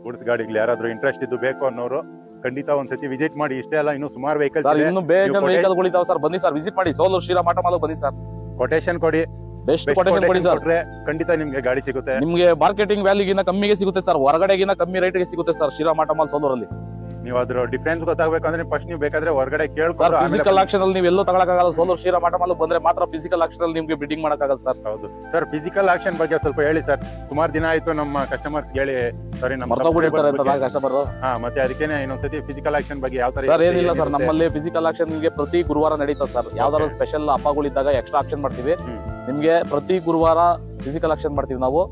ಗುಡ್ಸ್ ಗಾಡಿಗಳು ಯಾರಾದ್ರೂ ಇಂಟ್ರೆಸ್ಟ್ ಇದ್ದು ಬೇಕು ಅನ್ನೋರು ಖಂಡಿತ ಒಂದ್ಸತಿ ವಿಸಿಟ್ ಮಾಡಿ. ಇಷ್ಟೇ ಅಲ್ಲ, ಇನ್ನು ಸುಮಾರು ವೆಹಿಕಲ್ಸ್ ಸರ್. ಇನ್ನು ಬೇಜಾನ್ ವೆಹಿಕಲ್ ಇದಾವೆ ಸರ್. ಬನ್ನಿ ಸರ್, ವಿಸಿಟ್ ಮಾಡಿ. ಸೋಲೂರು ಶ್ರೀರಾಮ್ ಆಟೋ ಮಾಲ್ ಬನ್ನಿ ಸರ್. ಕೊಟೇಶನ್ ಕೊಡಿ. ಬೆಸ್ಟ್ ಕೊಟೇಶನ್ ಕೊಡಿ ಸರ್. ಖಂಡಿತ ನಿಮ್ಗೆ ಗಾಡಿ ಸಿಗುತ್ತೆ. ನಿಮ್ಗೆ ಮಾರ್ಕೆಟಿಂಗ್ ವ್ಯಾಲ್ಯೂಗಿನ ಕಮ್ಮಿಗೆ ಸಿಗುತ್ತೆ ಸರ್. ಹೊರಗಡೆಗಿನ ಕಮ್ಮಿ ರೇಟ್ಗೆ ಸಿಗುತ್ತೆ ಸರ್ ಶ್ರೀರಾಮ್ ಆಟೋ ಮಾಲ್ ಸೋಲೂರಲ್ಲಿ. ನೀವು ಅದ್ರ ಡಿಫ್ರೆನ್ಸ್ ಗೊತ್ತಾಗಬೇಕಂದ್ರೆ ಫಸ್ಟ್ ನೀವು ಬೇಕಾದ್ರೆ ಹೊರಗಡೆ ಸರ್ ಕೇಳ್ಕೊಂಡು ಫಿಸಿಕಲ್ ಆಕ್ಷನ್ ಅಲ್ಲಿ ನೀವು ಎಲ್ಲೂ ತಗೊಳಕ್ಕಾಗಲ್ಲ. ಸೋಲೂರು ಶ್ರೀರಾಮಠಮಲ್ಲಿ ಬಂದ್ರೆ ಮಾತ್ರ ಫಿಸಿಕಲ್ ಆಕ್ಷನ್ ಅಲ್ಲಿ ನಿಮ್ಗೆ ಬಿಡ್ಡಿಂಗ್ ಮಾಡಕ್ಕಾಗಲ್ಲ ಸರ್. ಹೌದು ಸರ್, ಫಿಸಿಕಲ್ ಆಕ್ಷನ್ ಬಗ್ಗೆ ಸ್ವಲ್ಪ ಹೇಳಿ ಸರ್. ಸುಮಾರು ದಿನ ಆಯ್ತು ನಮ್ಮ ಕಸ್ಟಮರ್ಸ್ ಹೇಳಿ, ಸಾರಿ ನಮ್ಮ ಮರ್ತೋಗ್ಬಿಟ್ಟಿರ್ತಾರೆ ಅಂತ ಕಸ್ಟಮರ್. ಮತ್ತೆ ಅದಕ್ಕೇನೆ ಇನ್ನೊಂದ್ಸತಿ ಫಿಸಿಕಲ್ ಆಕ್ಷನ್ ಬಗ್ಗೆ ಯಾವ ತರ ಸರ್ ಏನಿಲ್ಲ ಸರ್, ನಮ್ಮಲ್ಲಿ ಫಿಸಿಕಲ್ ಆಕ್ಷನ್ ನಿಮಗೆ ಪ್ರತಿ ಗುರುವಾರ ನಡೀತದೆ ಸರ್. ಯಾವ್ದಾದ್ರು ಸ್ಪೆಷಲ್ ಹಬ್ಬಗಳಿದ್ದಾಗ ಎಕ್ಸ್ಟ್ರಾ ಆಕ್ಷನ್ ಮಾಡ್ತೀವಿ. ನಿಮ್ಗೆ ಪ್ರತಿ ಗುರುವಾರ ಫಿಸಿಕಲ್ ಆಕ್ಷನ್ ಮಾಡ್ತೀವಿ ನಾವು.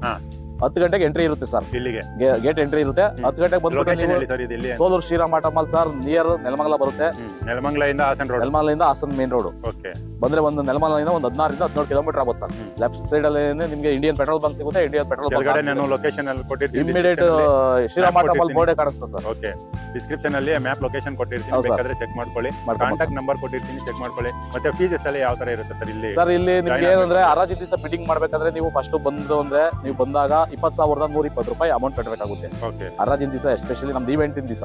10 ಗಂಟೆಗೆ ಎಂಟ್ರಿ ಇರುತ್ತೆ ಸರ್, ಇಲ್ಲಿಗೆ ಗೇಟ್ ಎಂಟ್ರಿ ಇರುತ್ತೆ. 10 ಗಂಟೆಗೆ ಬಂದ್ಬಿಟ್ಟು ಸೋಲೂರು ಶ್ರೀರಾಮಠಮಲ್ ಸರ್, ನಿಯರ್ ನೆಲಮಂಗಲ ಬರುತ್ತೆ. ನೆಲಮಂಗಲದಿಂದ ಹಾಸನ್ ರೋಡ್, ನೆಲಮಂಗಲದಿಂದ ಹಾಸನ್ ಮೇನ್ ರೋಡ್ ಬಂದ್ರೆ ಒಂದು ನೆಲಮಂಗಲದಿಂದ ಒಂದು 16 ರಿಂದ 17 ಕಿಲೋಮೀಟರ್ ಆಗುತ್ತೆ ಸರ್. ಲೆಫ್ಟ್ ಸೈಡ್ ಅಲ್ಲಿ ನಿಮ್ಗೆ ಇಂಡಿಯನ್ ಪೆಟ್ರೋಲ್ ಬಂಕ್ ಸಿಗುತ್ತೆ. ಇಂಡಿಯನ್ ಪೆಟ್ರೋಲ್ ಬಂಕ್ ಲೊಕೇಶನ್ ಅಲ್ಲಿ ಕೊಟ್ಟಿರ್ತೀನಿ, ಇಮಿಡಿಯೇಟ್ ಶ್ರೀರಾಮಠಮಲ್ ಬೋರ್ಡ್ ಕಾಣಿಸ್ತಾ ಸರ್. ಓಕೆ, ಡಿಸ್ಕ್ರಿಪ್ಷನ್ ಅಲ್ಲಿ ಮ್ಯಾಪ್ ಲೊಕೇಶನ್ ಕೊಟ್ಟಿರ್ತೀನಿ, ಬೇಕಾದ್ರೆ ಚೆಕ್ ಮಾಡ್ಕೊಳ್ಳಿ. ಕಾಂಟ್ಯಾಕ್ಟ್ ನಂಬರ್ ಕೊಟ್ಟಿರ್ತೀನಿ, ಚೆಕ್ ಮಾಡ್ಕೊಳ್ಳಿ. ಮತ್ತೆ ಫೀಸಸ್ ಎಲ್ಲ ಯಾವ ತರ ಇರುತ್ತೆ ಸರ್ ಇಲ್ಲಿ? ಸರ್ ಇಲ್ಲಿ ನಿಮ್ಗೆ ಏನಂದ್ರೆ ಹರಾಜು ದಿವಸ ಬಿಡ್ಡಿಂಗ್ ಮಾಡ್ಬೇಕಂದ್ರೆ ನೀವು ಫಸ್ಟ್ ಬಂದ್ರು ಅಂದ್ರೆ ನೀವು ಬಂದಾಗ 20,120 ರೂಪಾಯಿ ಅಮೌಂಟ್ ಕಟ್ಟಬೇಕಾಗುತ್ತೆ. ಹರಾಜಿನ ದಿವಸ ಎಸ್ಪೆಷಲಿ ನಮ್ದು ಇವೆಂಟಿನ ದಿವಸ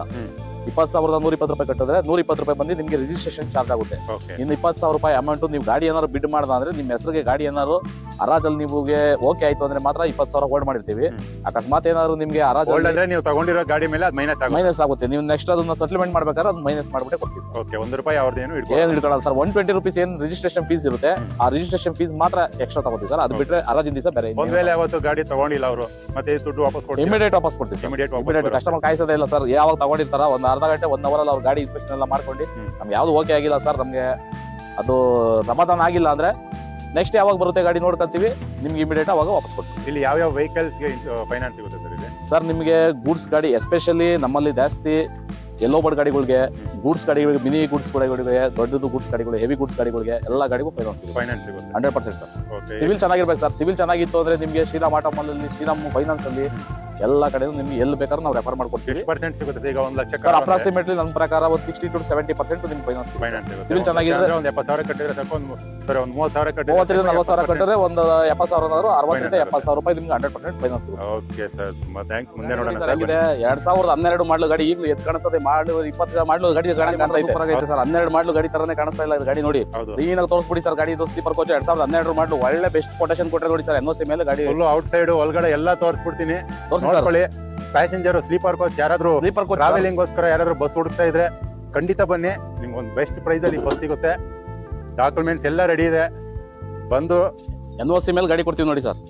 20,120 ರೂಪಾಯಿ ಕಟ್ಟಿದ್ರೆ 120 ರೂಪಾಯಿ ಬಂದು ನಿಮ್ಗೆ ರಿಜಿಸ್ಟ್ರೇಷನ್ ಚಾರ್ಜ್ ಆಗುತ್ತೆ. ಇನ್ನು 20,000 ರೂಪಾಯಿ ಅಮೌಂಟ್ ನೀವು ಗಾಡಿ ಏನಾದ್ರು ಬಿಡ್ ಮಾಡ್ದ ಅಂದ್ರೆ ನಿಮ್ಮ ಹೆಸರಿಗೆ ಗಾಡಿ ಏನಾದ್ರು ಹರಾಜಲ್ಲಿ ನಿಮಗೆ ಓಕೆ ಆಯ್ತು ಅಂದ್ರೆ ಮಾತ್ರ 20,000 ಹೋಲ್ಡ್ ಮಾಡಿರ್ತೀವಿ. ಅಕಸ್ಮಾತ್ ಏನಾದ್ರು ನಿಮ್ಗೆ ಹರಾಜ್ ಅಂದ್ರೆ ನೀವು ತಗೊಂಡಿರೋ ಗಾಡಿ ಮೇಲೆ ಅದು ಮೈನಸ್ ಆಗುತ್ತೆ. ನೀವು ನೆಕ್ಸ್ಟ್ ಅದನ್ನ ಸೆಟಲ್ಮೆಂಟ್ ಮಾಡ್ಬೇಕಾದ್ರೆ ಅದು ಮೈನಸ್ ಮಾಡ್ಬಿಟ್ಟೆ ಕೊಡ್ತೀವಿ ಸರ್. ಓಕೆ, 1 ರೂಪಾಯಿ ಅವ್ರದ್ದು ಏನು ಇಟ್ಕೊಳ್ಳಲ್ಲ ಸರ್. 120 ರೂಪೀಸ್ ಏನ್ ರಿಜಿಸ್ಟ್ರೇಷನ್ ಫೀಸ್ ಇರುತ್ತೆ, ಆ ರಿಜಿಸ್ಟ್ರೇಷನ್ ಫೀಸ್ ಮಾತ್ರ ಎಕ್ಸ್ಟ್ರಾ ತಗೋತೀವಿ ಸರ್. ಅದು ಬಿಟ್ರೆ ಹರಾಜಿನ ದಿವಸ ಬೇರೆ. ಒಂದ್ ವೇಳೆ ಅವತ್ತು ಗಾಡಿ ತಗೊಂಡಿಲ್ಲ ಅವರು, ಮತ್ತೆ ದುಡ್ಡು ವಾಪಸ್ ಕೊಡ್ತೀವಿ, ಇಮಿಡಿಯೇಟ್ ವಾಪಸ್ ಕೊಡ್ತೀವಿ. ಇಮಿಡಿಯೇಟ್ ಕಸ್ಟಮರ್ ಕಾಯಿಸೋದೇ ಇಲ್ಲ ಸರ್. ಯಾವಾಗ ತಗೊಂಡಿರ್ತಾರ ಒಂದು ಅರ್ಧ ಗಂಟೆ 1 ಅವರ್ ಅಲ್ಲಿ ಅವ್ರ ಗಾಡಿ ಇನ್ಸ್ಪೆಕ್ಷನ್ ಎಲ್ಲ ಮಾಡ್ಕೊಂಡು ನಮ್ಗೆ ಯಾವ್ದು ಓಕೆ ಆಗಿಲ್ಲ ಸರ್, ನಮ್ಗೆ ಅದು ಸಮಾಧಾನ ಆಗಿಲ್ಲ ಅಂದ್ರೆ ನೆಕ್ಸ್ಟ್ ಯಾವಾಗ ಬರುತ್ತೆ ಗಾಡಿ ನೋಡ್ಕೊಂತೀವಿ, ನಿಮ್ಗೆ ಇಮಿಡಿಯೇಟ್ ಅವಾಗ ವಾಪಸ್ ಕೊಡ್ತೀವಿ. ಇಲ್ಲಿ ಯಾವ ವೆಹಿಕಲ್ಸ್ಗೆ ಫೈನಾನ್ಸ್ ಸಿಗುತ್ತೆ ಸರ್ ಇಲ್ಲಿ? ಸರ್ ನಿಮಗೆ ಗೂಡ್ಸ್ ಗಾಡಿ ಎಸ್ಪೆಷಲಿ ನಮ್ಮಲ್ಲಿ ಜಾಸ್ತಿ ಎಲ್ಲೋ ಬರ್ಡ್ ಗಾಡಿಗಳಿಗೆ, ಗೂಡ್ಸ್ ಗಾಡಿಗಳಿಗೆ, ಮಿನಿ ಗೂಡ್ಸ್ ಗಾಡಿಗಳಿಗೆ, ದೊಡ್ಡದು ಗೂಡ್ಸ್ ಗಾಡಿಗಳು, ಹೆವಿ ಗೂಡ್ಸ್ ಗಾಡಿಗಳಿಗೆ ಎಲ್ಲ ಗಾಡಿಗೂ ಫೈನಾನ್ಸ್ ಸಿಗುತ್ತೆ 100% ಸರ್. ಸಿವಿಲ್ ಚೆನ್ನಾಗಿರ್ಬೇಕು ಸರ್. ಸಿವಿಲ್ ಚೆನ್ನಾಗಿತ್ತು ಅಂದ್ರೆ ನಿಮಗೆ ಶ್ರೀರಾಮಠಮಲ್ ಅಲ್ಲಿ, ಶ್ರೀರಾಮ್ ಫೈನಾನ್ಸ್ ಅಲ್ಲಿ ಎಲ್ಲ ಕಡೆ ನಿಮ್ಗೆ ಎಲ್ಲಿ ಬೇಕಾದ್ರೂ ನಾವು ರೆಫರ್ ಮಾಡ್ಕೊಡ್ತೀವಿ. ಪರ್ಸೆಂಟ್ ಸಿಗುತ್ತೆ ಈಗ 1 ಲಕ್ಷ ಸರ್? ಅಪ್ರಾಕ್ಸಿಮೇಟ್ಲಿ ನನ್ನ ಪ್ರಕಾರ ಒಂದು 60 to 70% ನಿಮ್ಗೆ ಫೈನಾನ್ಸ್ ಸಿವಿಲ್ ಚೆನ್ನಾಗಿದ್ರೆ ಒಂದು 70,000 ಕಟ್ಟಿದ್ರೆ ಸಾಕು. ಒಂದು 30,000 ಕಟ್ಟಿದ್ರೆ, 30,000 ರಿಂದ 40,000 ಕಟ್ಟಿದ್ರೆ ಒಂದು 70,000 60 ರಿಂದ 70,000 ರೂಪಾಯಿ ನಿಮ್ಗೆ 100% ಫೈನಾನ್ಸ್ ಸಿಗುತ್ತೆ. ಓಕೆ ಸರ್, ತುಂಬಾ ಥ್ಯಾಂಕ್ಸ್. ಮುಂದೆ ನೋಡೋಣ ಸರ್. 2012 ಮಾಡಲು ಗಾಡಿ ಈಗಲೂ ಎದ್ದು ಕಾಣಿಸ್ತದೆ. 20 ಮಾಡಲು ಗಾಡಿ ಸೂಪರ್ ಆಗೈತೆ ಸರ್. 12 ಮಾಡಲು ಗಾಡಿ ತರನೇ ಕಾಣಿಸ್ತಾ ಇಲ್ಲ ಗಾಡಿ. ನೋಡಿ ಕ್ಲೀನ್ ಆಗಿ ತೋರಿಸ್ಬಿಡಿ ಸರ್ ಗಾಡಿ. ಇದು ಸ್ಲೀಪರ್ ಕೋಚ್ 2012 ಮಾಡಲು ಒಳ್ಳೆ ಬೆಸ್ಟ್ ಕೊಟೇಶನ್ ಕೊಟ್ಟರೆ ನೋಡಿ ಸರ್. NOC ಮೇಲೆ ಗಾಡಿ ಫುಲ್ ಔಟ್ ಸೈಡ್ ಒಳಗಡೆ ಎಲ್ಲ ತೋರಿಸ್ಬಿಡ್ತೀನಿ, ನೋಡ್ಕೊಳ್ಳಿ. ಪ್ಯಾಸೆಂಜರ್ ಸ್ಲೀಪರ್ ಕೋಚ್ ಯಾರಾದ್ರೂ ಟ್ರಾವೆಲಿಂಗ್ ಗೋಸ್ಕರ ಯಾರಾದ್ರೂ ಬಸ್ ಹುಡುಕ್ತಾ ಇದ್ರೆ ಖಂಡಿತ ಬನ್ನಿ, ನಿಮ್ಗೆ ಒಂದು ಬೆಸ್ಟ್ ಪ್ರೈಸ್ ಅಲ್ಲಿ ಬಸ್ ಸಿಗುತ್ತೆ. ಡಾಕ್ಯುಮೆಂಟ್ಸ್ ಎಲ್ಲ ರೆಡಿ ಇದೆ, ಬಂದು NOC ಮೇಲೆ ಗಾಡಿ ಕೊಡ್ತೀವಿ ನೋಡಿ sir.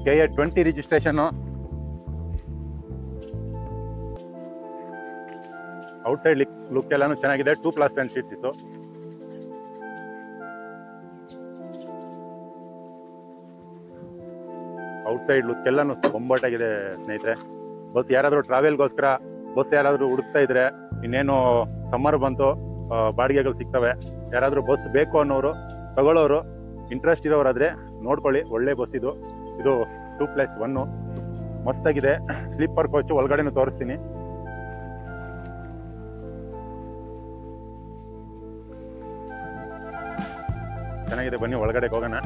KA 20 registration. Out side look ಎಲ್ಲಾನು ಚೆನ್ನಾಗಿದೆ. 2+1 ಸೀಟ್ಸ್. ಔಟ್ ಸೈಡ್ ಲುಕ್ ಎಲ್ಲಾನು ಬೊಂಬಾಟಾಗಿದೆ ಸ್ನೇಹಿತರೆ. ಬಸ್ ಯಾರಾದ್ರೂ ಟ್ರಾವೆಲ್ಗೋಸ್ಕರ ಬಸ್ ಯಾರಾದ್ರೂ ಹುಡುಕ್ತಾ ಇದ್ರೆ, ಇನ್ನೇನು ಸಮ್ಮರ್ ಬಂತು, ಬಾಡಿಗೆಗಳು ಸಿಗ್ತವೆ. ಯಾರಾದ್ರೂ ಬಸ್ ಬೇಕು ಅನ್ನೋರು, ತಗೊಳ್ಳೋರು, ಇಂಟ್ರೆಸ್ಟ್ ಇರೋರಾದ್ರೆ ನೋಡ್ಕೊಳ್ಳಿ. ಒಳ್ಳೆ ಬಸ್ ಇದು 2+1 ಮಸ್ತಾಗಿದೆ. ಸ್ಲೀಪರ್ ಕೋಚ್ ಒಳಗಡೆನೂ ತೋರಿಸ್ತೀನಿ. ಚೆನ್ನಾಗಿದೆ, ಬನ್ನಿ ಒಳಗಡೆ ಹೋಗೋಣ.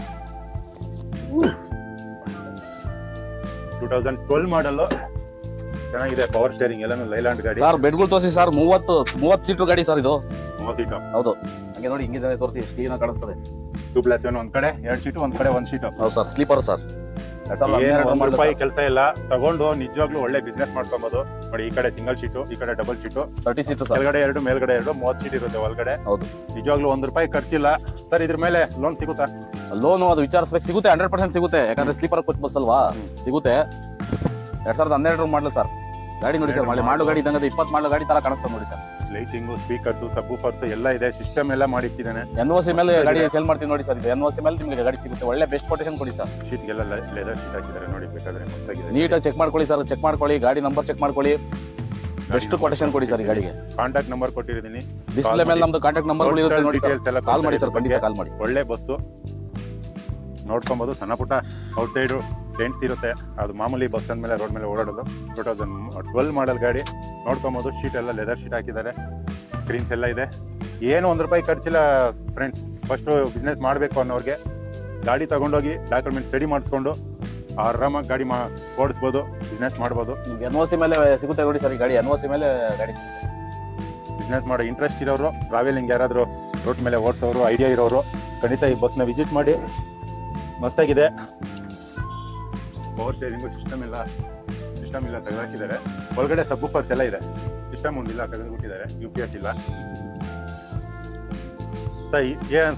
2012 ಮಾಡಲ್, ಚೆನ್ನಾಗಿದೆ. ಪವರ್ ಸ್ಟೇರಿಂಗ್ ಎಲ್ಲಾನು ಲೈಲ್ಯಾಂಡ್ ಗಾಡಿ ಸರ್. ಬೆಡ್ಗಳು ತೋರಿಸಿ ಸರ್. 30 ಸೀಟರ್ ಗಾಡಿ ಸರ್ ಇದು. 30 ಸೀಟ್ ಹೌದು. ಹಂಗೆ ನೋಡಿ ಹಿಂಗಿದೆ ತೋರಿಸಿ, ಎಷ್ಟು ಕ್ಲೀನ್ ಆಗಿ ಕಾಣಿಸ್ತದೆ. 2+1 ಒಂದ್ ಕಡೆ 2 ಸೀಟು, ಒಂದ್ ಕಡೆ 1 ಸೀಟು. ಹೌದು ಸರ್, ಸ್ಲೀಪರ್ ಸರ್. ₹1 ರೂಪಾಯಿ ಕೆಲಸ ಇಲ್ಲ. ತಗೊಂಡು ನಿಜವಾಗ್ಲೂ ಒಳ್ಳೆ ಬಿಸ್ನೆಸ್ ಮಾಡ್ಕೊಬಹುದು. ನೋಡಿ, ಈ ಕಡೆ ಸಿಂಗಲ್ ಸೀಟು, ಈ ಕಡೆ ಡಬಲ್ ಸೀಟು, 30 ಸೀಟ್ ಕೆಳಗಡೆ 2, ಮೇಲ್ಗಡೆ 2, 30 ಸೀಟ್ ಇರುತ್ತೆ ಒಳಗಡೆ. ಹೌದು, ನಿಜವಾಗ್ಲೂ ₹1 ರೂಪಾಯಿ ಖರ್ಚಿಲ್ಲ ಸರ್. ಇದ್ರ ಮೇಲೆ ಲೋನ್ ಸಿಗುತ್ತಾ? ಲೋನು ಅದು ವಿಚಾರಿಸ್ಬೇಕು. ಸಿಗುತ್ತೆ, 100% ಸಿಗುತ್ತೆ. ಯಾಕಂದ್ರೆ ಸ್ಲೀಪರ್ ಕೋಚ್ ಬಸ್ ಅಲ್ವಾ, ಸಿಗುತ್ತೆ. 2012 ಮಾಡಲು ಸರ್ ಗಾಡಿ ನೋಡಿ ಸರ್. ಮಾಡಲು ಗಾಡಿ ಇದ್ದಂಗೆ 20 ಮಾಡಲು ಗಾಡಿ ತರ ಕಾಣಿಸ್ತದೆ ನೋಡಿ ಸರ್. ಲೈಟಿಂಗು, ಸ್ಪೀಕರ್ಸ್, ಸಬ್ವೂಫರ್ಸ್ ಎಲ್ಲ ಇದೆ. ಸಿಸ್ಟಮ್ ಎಲ್ಲ ಮಾಡಿಟ್ಟಿದ್ದಾನೆ. NOC ಮೇಲೆ ಗಾಡಿ ಸೇಲ್ ಮಾಡ್ತೀವಿ ನೋಡಿ ಸರ್. ಇದು NOC ಮೇಲೆ ನಿಮಗೆ ಗಾಡಿ ಸಿಗುತ್ತೆ. ಒಳ್ಳೆ ಬೆಸ್ಟ್ ಕೊಟೇಶನ್ ಕೊಡಿ ಸರ್. ಶೀಟ್ಗೆಲ್ಲ ಲೆದರ್ ಶೀಟ್ ಹಾಕಿದ್ದಾರೆ ನೋಡಿ, ಬೇಕಾದ್ರೆ ಮಸ್ತಾಗಿದೆ. ನೀಟಾಗಿ ಚೆಕ್ ಮಾಡ್ಕೊಳ್ಳಿ ಸರ್. ಚೆಕ್ ಮಾಡ್ಕೊಳ್ಳಿ, ಗಾಡಿ ನಂಬರ್ ಚೆಕ್ ಮಾಡ್ಕೊಳ್ಳಿ. ಬೆಸ್ಟ್ ಕೊಟೇಶನ್ ಕೊಡಿ ಸರ್ ಈ ಗಾಡಿಗೆ. ಕಾಂಟ್ಯಾಕ್ಟ್ ನಂಬರ್ ಕೊಟ್ಟಿದ್ದೀನಿ. ಡಿಸ್ಪ್ಲೇ ಮೇಲೆ ನಮ್ದು ಕಾಂಟ್ಯಾಕ್ಟ್ ನಂಬರ್ ಇರುತ್ತೆ ನೋಡಿ ಸರ್. ಕಾಲ್ ಮಾಡಿ ಸರ್, ಖಂಡಿತ ಕಾಲ್ ಮಾಡಿ. ಒಳ್ಳೆ ಬಸ್ಸು ನೋಡ್ಕೊಬೋದು. ಸಣ್ಣ ಪುಟ್ಟ ಔಟ್ ಸೈಡು ಟೆಂಟ್ಸ್ ಇರುತ್ತೆ. ಅದು ಮಾಮೂಲಿ ಬಸ್ ಅಂದಮೇಲೆ ರೋಡ್ ಮೇಲೆ ಓಡಾಡೋದು. 2012 ಮಾಡಲ್ ಗಾಡಿ ನೋಡ್ಕೊಬೋದು. ಶೀಟ್ ಎಲ್ಲ ಲೆದರ್ ಶೀಟ್ ಹಾಕಿದ್ದಾರೆ. ಸ್ಕ್ರೀನ್ಸ್ ಎಲ್ಲ ಇದೆ. ಏನು ₹1 ರೂಪಾಯಿ ಖರ್ಚಿಲ್ಲ ಫ್ರೆಂಡ್ಸ್. ಫಸ್ಟು ಬಿಸ್ನೆಸ್ ಮಾಡಬೇಕು ಅನ್ನೋರಿಗೆ ಗಾಡಿ ತಗೊಂಡೋಗಿ ಡಾಕ್ಯುಮೆಂಟ್ಸ್ ರೆಡಿ ಮಾಡಿಸ್ಕೊಂಡು ಆರಾಮಾಗಿ ಗಾಡಿ ಓಡಿಸ್ಬೋದು, ಬಿಸ್ನೆಸ್ ಮಾಡ್ಬೋದು. NOC ಮೇಲೆ ಸಿಗುತ್ತೆ ನೋಡಿ ಸರ್ ಈ ಗಾಡಿ. NOC ಮೇಲೆ ಗಾಡಿ ಸಿಗುತ್ತೆ. ಬಿಸ್ನೆಸ್ ಮಾಡೋ ಇಂಟ್ರೆಸ್ಟ್ ಇರೋರು, ಟ್ರಾವೆಲಿಂಗ್ ಯಾರಾದರೂ ರೋಡ್ ಮೇಲೆ ಓಡಿಸೋರು, ಐಡಿಯಾ ಇರೋರು ಖಂಡಿತ ಈ ಬಸ್ನ ವಿಸಿಟ್ ಮಾಡಿ. ಮಸ್ತಾಗಿದೆ. ಪವರ್ ಸ್ಟೇರಿಂಗು ಸಿಸ್ಟಮ್ ಎಲ್ಲ ಸಿಸ್ಟಮ್ ಇಲ್ಲ ತೆಗೆದಾಕಿದ್ದಾರೆ. ಒಳಗಡೆ ಸಬ್ ಎಲ್ಲ ಇದೆ, ಸಿಸ್ಟಮ್ ಒಂದಿಲ್ಲ ತೆಗೆದುಬಿಟ್ಟಿದ್ದಾರೆ, UPS ಇಲ್ಲ.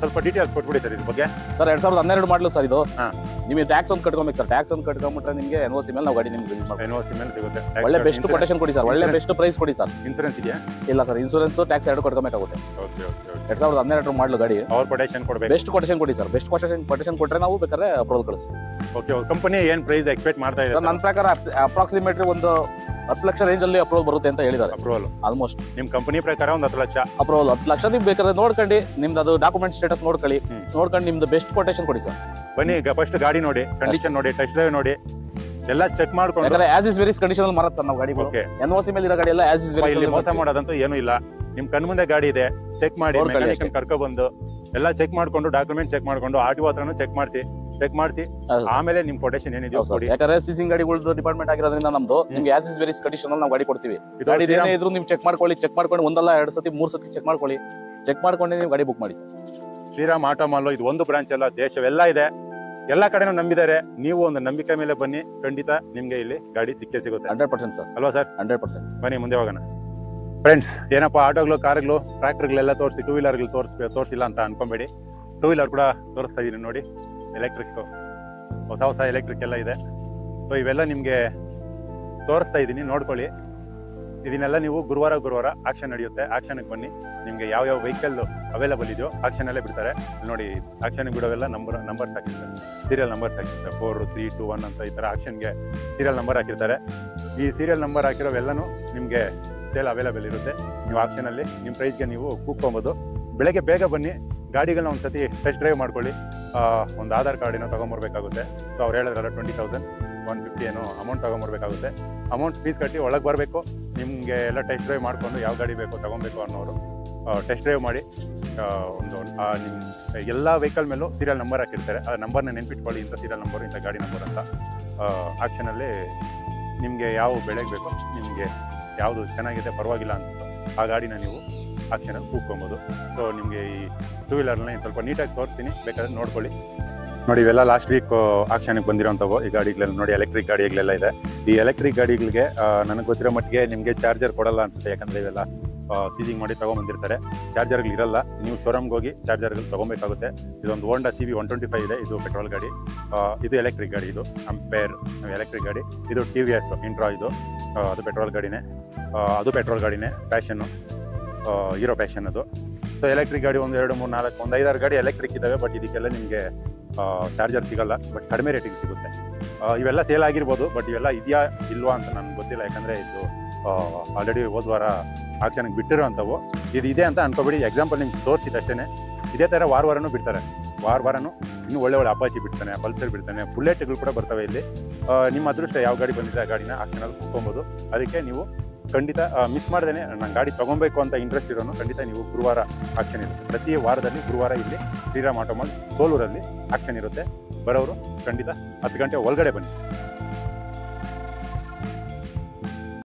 ಸ್ವಲ್ಪ ಡೀಟೇಲ್ಸ್ ಕೊಟ್ಬಿಡಿ ಸರ್ ಇದ್ರ ಬಗ್ಗೆ. ಸರ್ 2012 ಮಾಡಲು ಸರ್ ಇದು. ಹಾ. ನಿಮಗೆ ಟ್ಯಾಕ್ಸ್ ಒಂದು ಕಟ್ಕೊಬೇಕು ಸರ್. ಟ್ಯಾಕ್ಸ್ ಒಂದು ಕಟ್ಕೊಂಡ್ಬಿಟ್ರೆ ನಿಮಗೆ NOC ಮೇಲೆ ನಾವು ಗಾಡಿ ನಿಮ್ಗೆ ರಿಲೀಸ್ ಮಾಡ್ತೀವಿ. NOC ಮೇಲೆ ಸಿಗುತ್ತೆ. ಒಳ್ಳೆ ಬೆಸ್ಟ್ ಕೊಟೇಶನ್ ಕೊಡಿ ಸರ್, ಒಳ್ಳೆ ಬೆಸ್ಟ್ ಪ್ರೈಸ್ ಕೊಡಿ ಸರ್. ಇನ್ಸೂರೆನ್ಸ್ ಇದೆಯಾ? ಇಲ್ಲ ಸರ್, ಇನ್ಸೂರೆನ್ಸ್ ಟ್ಯಾಕ್ಸ್ 2 ಕಟ್ಕೊಬೇಕಾಗುತ್ತೆ. Okay okay. 2012 ಮಾಡಲು ಗಾಡಿ. ಅವ್ರ ಕೊಟೇಶನ್ ಕೊಡಬೇಕು. ಬೆಸ್ಟ್ ಕೊಟೇಶನ್ ಕೊಡಿ ಸರ್. ಬೆಸ್ಟ್ ಕೊಟೇಶನ್ ಕೊಟ್ಟರೆ ನಾವು ಬೇಕಾದ್ರೆ ಅಪ್ರೂವಲ್ ಕಳಿಸ್ತೀವಿ. ಓಕೆ. ಕಂಪನಿ ಏನು ಪ್ರೈಸ್ ಎಕ್ಸ್ಪೆಕ್ಟ್ ಮಾಡ್ತಾ ಇದೆ ಸರ್? ನನ್ನ ಪ್ರಕಾರ ಅಪ್ರಾಕ್ಸಿಮೇಟ್ಲಿ ಒಂದು 10 ಲಕ್ಷ ರೇಂಜ್ ಅಲ್ಲಿ ಅಪ್ರೂವಲ್ ಬರುತ್ತೆ ಅಂತ ಹೇಳಿದ್ದಾರೆ. ಅಪ್ರೂವಲ್ ಆಲ್ಮೋಸ್ಟ್ ನಿಮ್ಮ ಕಂಪನಿ ಪ್ರಕಾರ ಒಂದು 10 ಲಕ್ಷ ಅಪ್ರೂವಲ್. 10 ಲಕ್ಷ ನೀವು ಬೇಕಾದ್ರೆ ನೋಡ್ಕೊಂಡು ನಿಮ್ದು ಅದು ಡಾಕ್ಯುಮೆಂಟ್ ಸ್ಟೇಟಸ್ ನೋಡ್ಕೊಂಡು ನಿಮ್ದು ಬೆಸ್ಟ್ ಕೊಟೇಶನ್ ಕೊಡಿ ಸರ್. ಬನ್ನಿ, ಈಗ ಫಸ್ಟ್ ಗಾಡಿ ನೋಡಿ, ಕಂಡೀಷನ್ ನೋಡಿ, ಟೆಸ್ಟ್ ಡ್ರೈವ್ ನೋಡಿ, ಎಲ್ಲ ಚೆಕ್ ಮಾಡ್ಕೊಂಡು. ಯಾಕಂದ್ರೆ ಆಸ್ ಇಸ್ ವೆರಿಸ್ ಕಂಡೀಷನ್ ಅಲ್ಲಿ ಮಾರತ್ ಸರ್ ನಾವು ಗಾಡಿ. ಓಕೆ. NOC ಮೇಲೆ ಇರೋ ಗಾಡಿ ಎಲ್ಲ ಆಸ್ ಇಸ್ ವೆರಿಸ್. ಇಲ್ಲಿ ಮೋಸ ಮಾಡೋದಂತೂ ಏನೂ ಇಲ್ಲ. ನಿಮ್ ಕಣ್ ಮುಂದೆ ಗಾಡಿ ಇದೆ, ಚೆಕ್ ಮಾಡಿ, ಮೆಕ್ಯಾನಿಕ್ ಕರ್ಕೊ ಬಂದು ಎಲ್ಲ ಚೆಕ್ ಮಾಡ್ಕೊಂಡು, ಡಾಕ್ಯುಮೆಂಟ್ ಚೆಕ್ ಮಾಡ್ಕೊಂಡು, RTO ಹತ್ರನೂ ಚೆಕ್ ಮಾಡಿಸಿ ಆಮೇಲೆ ನಿಮ್ ಕೊಟೇಶನ್ ಏನಿದೆಯೋ ಕೊಡಿ. ಯಾಕಂದ್ರೆ ಸೀಸಿಂಗ್ ಗಾಡಿಗಳದ್ದು ಡಿಪಾರ್ಟ್ಮೆಂಟ್ ಆಗಿರೋದ್ರಿಂದ ನಮ್ದು ನಿಮ್ಗೆ ಆಸ್ ಇಸ್ ವೆರಿಸ್ ಕಂಡೀಷನ್ ಅಲ್ಲಿ ನಾವು ಗಾಡಿ ಕೊಡ್ತೀವಿ. ಗಾಡಿ ಏನೇ ಇದ್ರು ನೀವು ಚೆಕ್ ಮಾಡ್ಕೊಂಡು ಒಂದಲ್ಲ 2 ಸತಿ 3 ಸತಿ ಚೆಕ್ ಮಾಡ್ಕೊಂಡು ನೀವು ಗಾಡಿ ಬುಕ್ ಮಾಡಿ ಸರ್. ಶ್ರೀರಾಮ್ ಆಟೋ ಮಾಲ್ ಇದು ಒಂದು ಬ್ರಾಂಚ್ ಅಲ್ಲ, ದೇಶವೆಲ್ಲ ಇದೆ, ಎಲ್ಲ ಕಡೆನೂ ನಂಬಿದ್ದಾರೆ. ನೀವು ಒಂದು ನಂಬಿಕೆ ಮೇಲೆ ಬನ್ನಿ, ಖಂಡಿತ ನಿಮ್ಗೆ ಇಲ್ಲಿ ಗಾಡಿ ಸಿಗುತ್ತೆ. 100% ಸರ್. ಅಲ್ವಾ ಸರ್? 100%. ಬನ್ನಿ ಮುಂದೆ ಹೋಗೋಣ ಫ್ರೆಂಡ್ಸ್. ಏನಪ್ಪ, ಆಟೋಗಳು, ಕಾರ್ಗಳು, ಟ್ರ್ಯಾಕ್ಟರ್ಗಳೆಲ್ಲ ತೋರಿಸಿ, 2 ವೀಲರ್ಗಳು ತೋರಿಸಿಲ್ಲ ಅಂತ ಅನ್ಕೊಂಬೇಡಿ. 2 ವೀಲರ್ ಕೂಡ ತೋರಿಸ್ತಾ ಇದೀನಿ ನೋಡಿ. ಎಲೆಕ್ಟ್ರಿಕ್, ಹೊಸ ಎಲೆಕ್ಟ್ರಿಕ್ ಎಲ್ಲ ಇದೆ. ಸೊ ಇವೆಲ್ಲ ನಿಮಗೆ ತೋರಿಸ್ತಾ ಇದ್ದೀನಿ, ನೋಡ್ಕೊಳ್ಳಿ. ಇದನ್ನೆಲ್ಲ ನೀವು ಗುರುವಾರ ಆಕ್ಷನ್ ನಡೆಯುತ್ತೆ. ಆಕ್ಷನ್ಗೆ ಬನ್ನಿ, ನಿಮಗೆ ಯಾವ ವೆಹಿಕಲ್ ಅವೈಲೇಬಲ್ ಇದೆಯೋ ಆಕ್ಷನಲ್ಲೇ ಬಿಡ್ತಾರೆ. ನೋಡಿ, ಆಕ್ಷನ್ಗೆ ಬಿಡೋವೆಲ್ಲ ನಂಬರ್ಸ್ ಹಾಕಿರ್ತಾರೆ, ಸೀರಿಯಲ್ ನಂಬರ್ಸ್ ಹಾಕಿರ್ತಾರೆ. 4, 3, 2, 1 ಅಂತ ಈ ಥರ ಆಕ್ಷನ್ಗೆ ಸೀರಿಯಲ್ ನಂಬರ್ ಹಾಕಿರ್ತಾರೆ. ಈ ಸೀರಿಯಲ್ ನಂಬರ್ ಹಾಕಿರೋವೆಲ್ಲನೂ ನಿಮಗೆ ಸೇಲ್ ಅವೈಲೇಬಲ್ ಇರುತ್ತೆ. ನೀವು ಆಕ್ಷನಲ್ಲಿ ನಿಮ್ಮ ಪ್ರೈಸ್ಗೆ ನೀವು ಕೂತ್ಕೊಬೋದು. ಬೆಳಗ್ಗೆ ಬೇಗ ಬನ್ನಿ, ಗಾಡಿಗಳನ್ನ ಒಂದ್ಸತಿ ಟೆಸ್ಟ್ ಡ್ರೈವ್ ಮಾಡ್ಕೊಳ್ಳಿ. ಒಂದು ಆಧಾರ್ ಕಾರ್ಡ್ ಏನೋ ತೊಗೊಂಬರ್ಬೇಕಾಗುತ್ತೆ. ಸೊ ಅವ್ರು ಹೇಳಿದ್ರಲ್ಲ 20,000 150 ಏನೋ ಅಮೌಂಟ್ ತೊಗೊಂಬರ್ಬೇಕಾಗುತ್ತೆ. ಅಮೌಂಟ್ ಫೀಸ್ ಕಟ್ಟಿ ಒಳಗೆ ಬರಬೇಕು. ನಿಮಗೆ ಎಲ್ಲ ಟೆಸ್ಟ್ ಡ್ರೈವ್ ಮಾಡಿಕೊಂಡು ಯಾವ ಗಾಡಿ ಬೇಕೋ ತೊಗೊಬೇಕು ಅನ್ನೋರು ಟೆಸ್ಟ್ ಡ್ರೈವ್ ಮಾಡಿ ನಿಮ್ಮ ಎಲ್ಲ ವೆಹಿಕಲ್ ಮೇಲೂ ಸೀರಿಯಲ್ ನಂಬರ್ ಹಾಕಿರ್ತಾರೆ. ಆ ನಂಬರ್ನ ನೆನ್ಪಿಟ್ಕೊಳ್ಳಿ, ಇಂಥ ಸೀರಿಯಲ್ ನಂಬರು, ಇಂಥ ಗಾಡಿ ನಂಬರ್ ಅಂತ. ಆಕ್ಷನಲ್ಲಿ ನಿಮಗೆ ಯಾವ ಬೆಳೆಗೆ ಬೇಕೋ, ನಿಮಗೆ ಯಾವುದು ಚೆನ್ನಾಗಿದೆ ಪರವಾಗಿಲ್ಲ ಅನ್ಸುತ್ತೋ ಆ ಗಾಡಿನ ನೀವು ಆಕ್ಷನಲ್ಲಿ ಕೂತ್ಕೊಬೋದು. ಸೊ ನಿಮಗೆ ಈ 2 ವೀಲರ್ನ ಸ್ವಲ್ಪ ನೀಟಾಗಿ ತೋರಿಸ್ತೀನಿ, ಬೇಕಾದ್ರೆ ನೋಡ್ಕೊಳ್ಳಿ. ನೋಡಿ, ಇವೆಲ್ಲ ಲಾಸ್ಟ್ ವೀಕ್ ಆಕ್ಷನ್ಗೆ ಬಂದಿರೋಂಥವು ಈ ಗಾಡಿಗಳೆಲ್ಲ ನೋಡಿ. ಎಲೆಕ್ಟ್ರಿಕ್ ಗಾಡಿಗಳೆಲ್ಲ ಇದೆ. ಈ ಎಲೆಕ್ಟ್ರಿಕ್ ಗಾಡಿಗಳಿಗೆ ನನಗೆ ಗೊತ್ತಿರೋ ಮಟ್ಟಿಗೆ ನಿಮಗೆ ಚಾರ್ಜರ್ ಕೊಡಲ್ಲ ಅನ್ಸುತ್ತೆ, ಯಾಕಂದರೆ ಇವೆಲ್ಲ ಸೀಸಿಂಗ್ ಮಾಡಿ ತೊಗೊಂಬಂದಿರ್ತಾರೆ. ಚಾರ್ಜರ್ಗಳು ಇರಲ್ಲ, ನೀವು ಶೋರೂಮ್ಗೆ ಹೋಗಿ ಚಾರ್ಜರ್ಗಳು ತೊಗೊಬೇಕಾಗುತ್ತೆ. ಇದೊಂದು ಹೋಂಡಾ CB 125 ಇದೆ, ಇದು ಪೆಟ್ರೋಲ್ ಗಾಡಿ. ಇದು ಎಲೆಕ್ಟ್ರಿಕ್ ಗಾಡಿ, ಇದು ಅಂಪೇರ್ ಎಲೆಕ್ಟ್ರಿಕ್ ಗಾಡಿ. ಇದು TVS ಇಂಟ್ರಾ, ಇದು ಅದು ಪೆಟ್ರೋಲ್ ಗಾಡಿನೇ. ಅದು ಪೆಟ್ರೋಲ್ ಗಾಡಿನೇ, ಪ್ಯಾಷನ್ನು, ಹೀರೋ ಪ್ಯಾಷನ್ ಅದು. ಸೊ ಎಲೆಕ್ಟ್ರಿಕ್ ಗಾಡಿ 1, 2, 3, 4, ಒಂದು 5-6 ಗಾಡಿ ಎಲೆಕ್ಟ್ರಿಕ್ ಇದ್ದಾವೆ. ಬಟ್ ಇದಕ್ಕೆಲ್ಲ ನಿಮಗೆ ಚಾರ್ಜರ್ ಸಿಗಲ್ಲ, ಬಟ್ ಕಡಿಮೆ ರೇಟಿಗೆ ಸಿಗುತ್ತೆ. ಇವೆಲ್ಲ ಸೇಲ್ ಆಗಿರ್ಬೋದು, ಬಟ್ ಇವೆಲ್ಲ ಇದೆಯಾ ಇಲ್ವಾ ಅಂತ ನನಗೆ ಗೊತ್ತಿಲ್ಲ, ಯಾಕಂದರೆ ಇದು ಆಲ್ರೆಡಿ ಹೋದ್ವಾರ ಆಕ್ಷನ್ಗೆ ಬಿಟ್ಟಿರೋಂಥವು. ಇದು ಇದೆ ಅಂತ ಅನ್ಕೋಬೇಡಿ, ಎಕ್ಸಾಂಪಲ್ ನಿಮ್ಗೆ ತೋರಿಸಿದಷ್ಟೇ. ಇದೇ ಥರ ವಾರನೂ ಬಿಡ್ತಾರೆ. ವಾರನೂ ಇನ್ನೂ ಒಳ್ಳೆ ಅಪಾಚಿ ಬಿಡ್ತಾನೆ, ಪಲ್ಸರ್ ಬಿಡ್ತಾನೆ, ಬುಲೆಟ್ಗಳು ಕೂಡ ಬರ್ತವೆ ಇಲ್ಲಿ. ನಿಮ್ಮ ಅದೃಷ್ಟ ಯಾವ ಗಾಡಿ ಬಂದಿದೆ ಆ ಗಾಡಿನ ಆಕ್ಷನಲ್ಲಿ ಕೂತ್ಕೊಬೋದು. ಅದಕ್ಕೆ ನೀವು ಖಂಡಿತ ಮಿಸ್ ಮಾಡ್ದೇನೆ ನಾನು ಗಾಡಿ ತೊಗೊಬೇಕು ಅಂತ ಇಂಟ್ರೆಸ್ಟ್ ಇರೋನು ಖಂಡಿತ ನೀವು ಗುರುವಾರ ಆಕ್ಷನ್ ಇರುತ್ತೆ. ಪ್ರತಿ ವಾರದಲ್ಲಿ ಗುರುವಾರ ಇಲ್ಲಿ ಶ್ರೀರಾಮ್ ಆಟೋ ಮಾಲ್ ಸೋಲೂರಲ್ಲಿ ಆಕ್ಷನ್ ಇರುತ್ತೆ. ಬರೋರು ಖಂಡಿತ 10 ಗಂಟೆ ಒಳಗಡೆ ಬನ್ನಿ.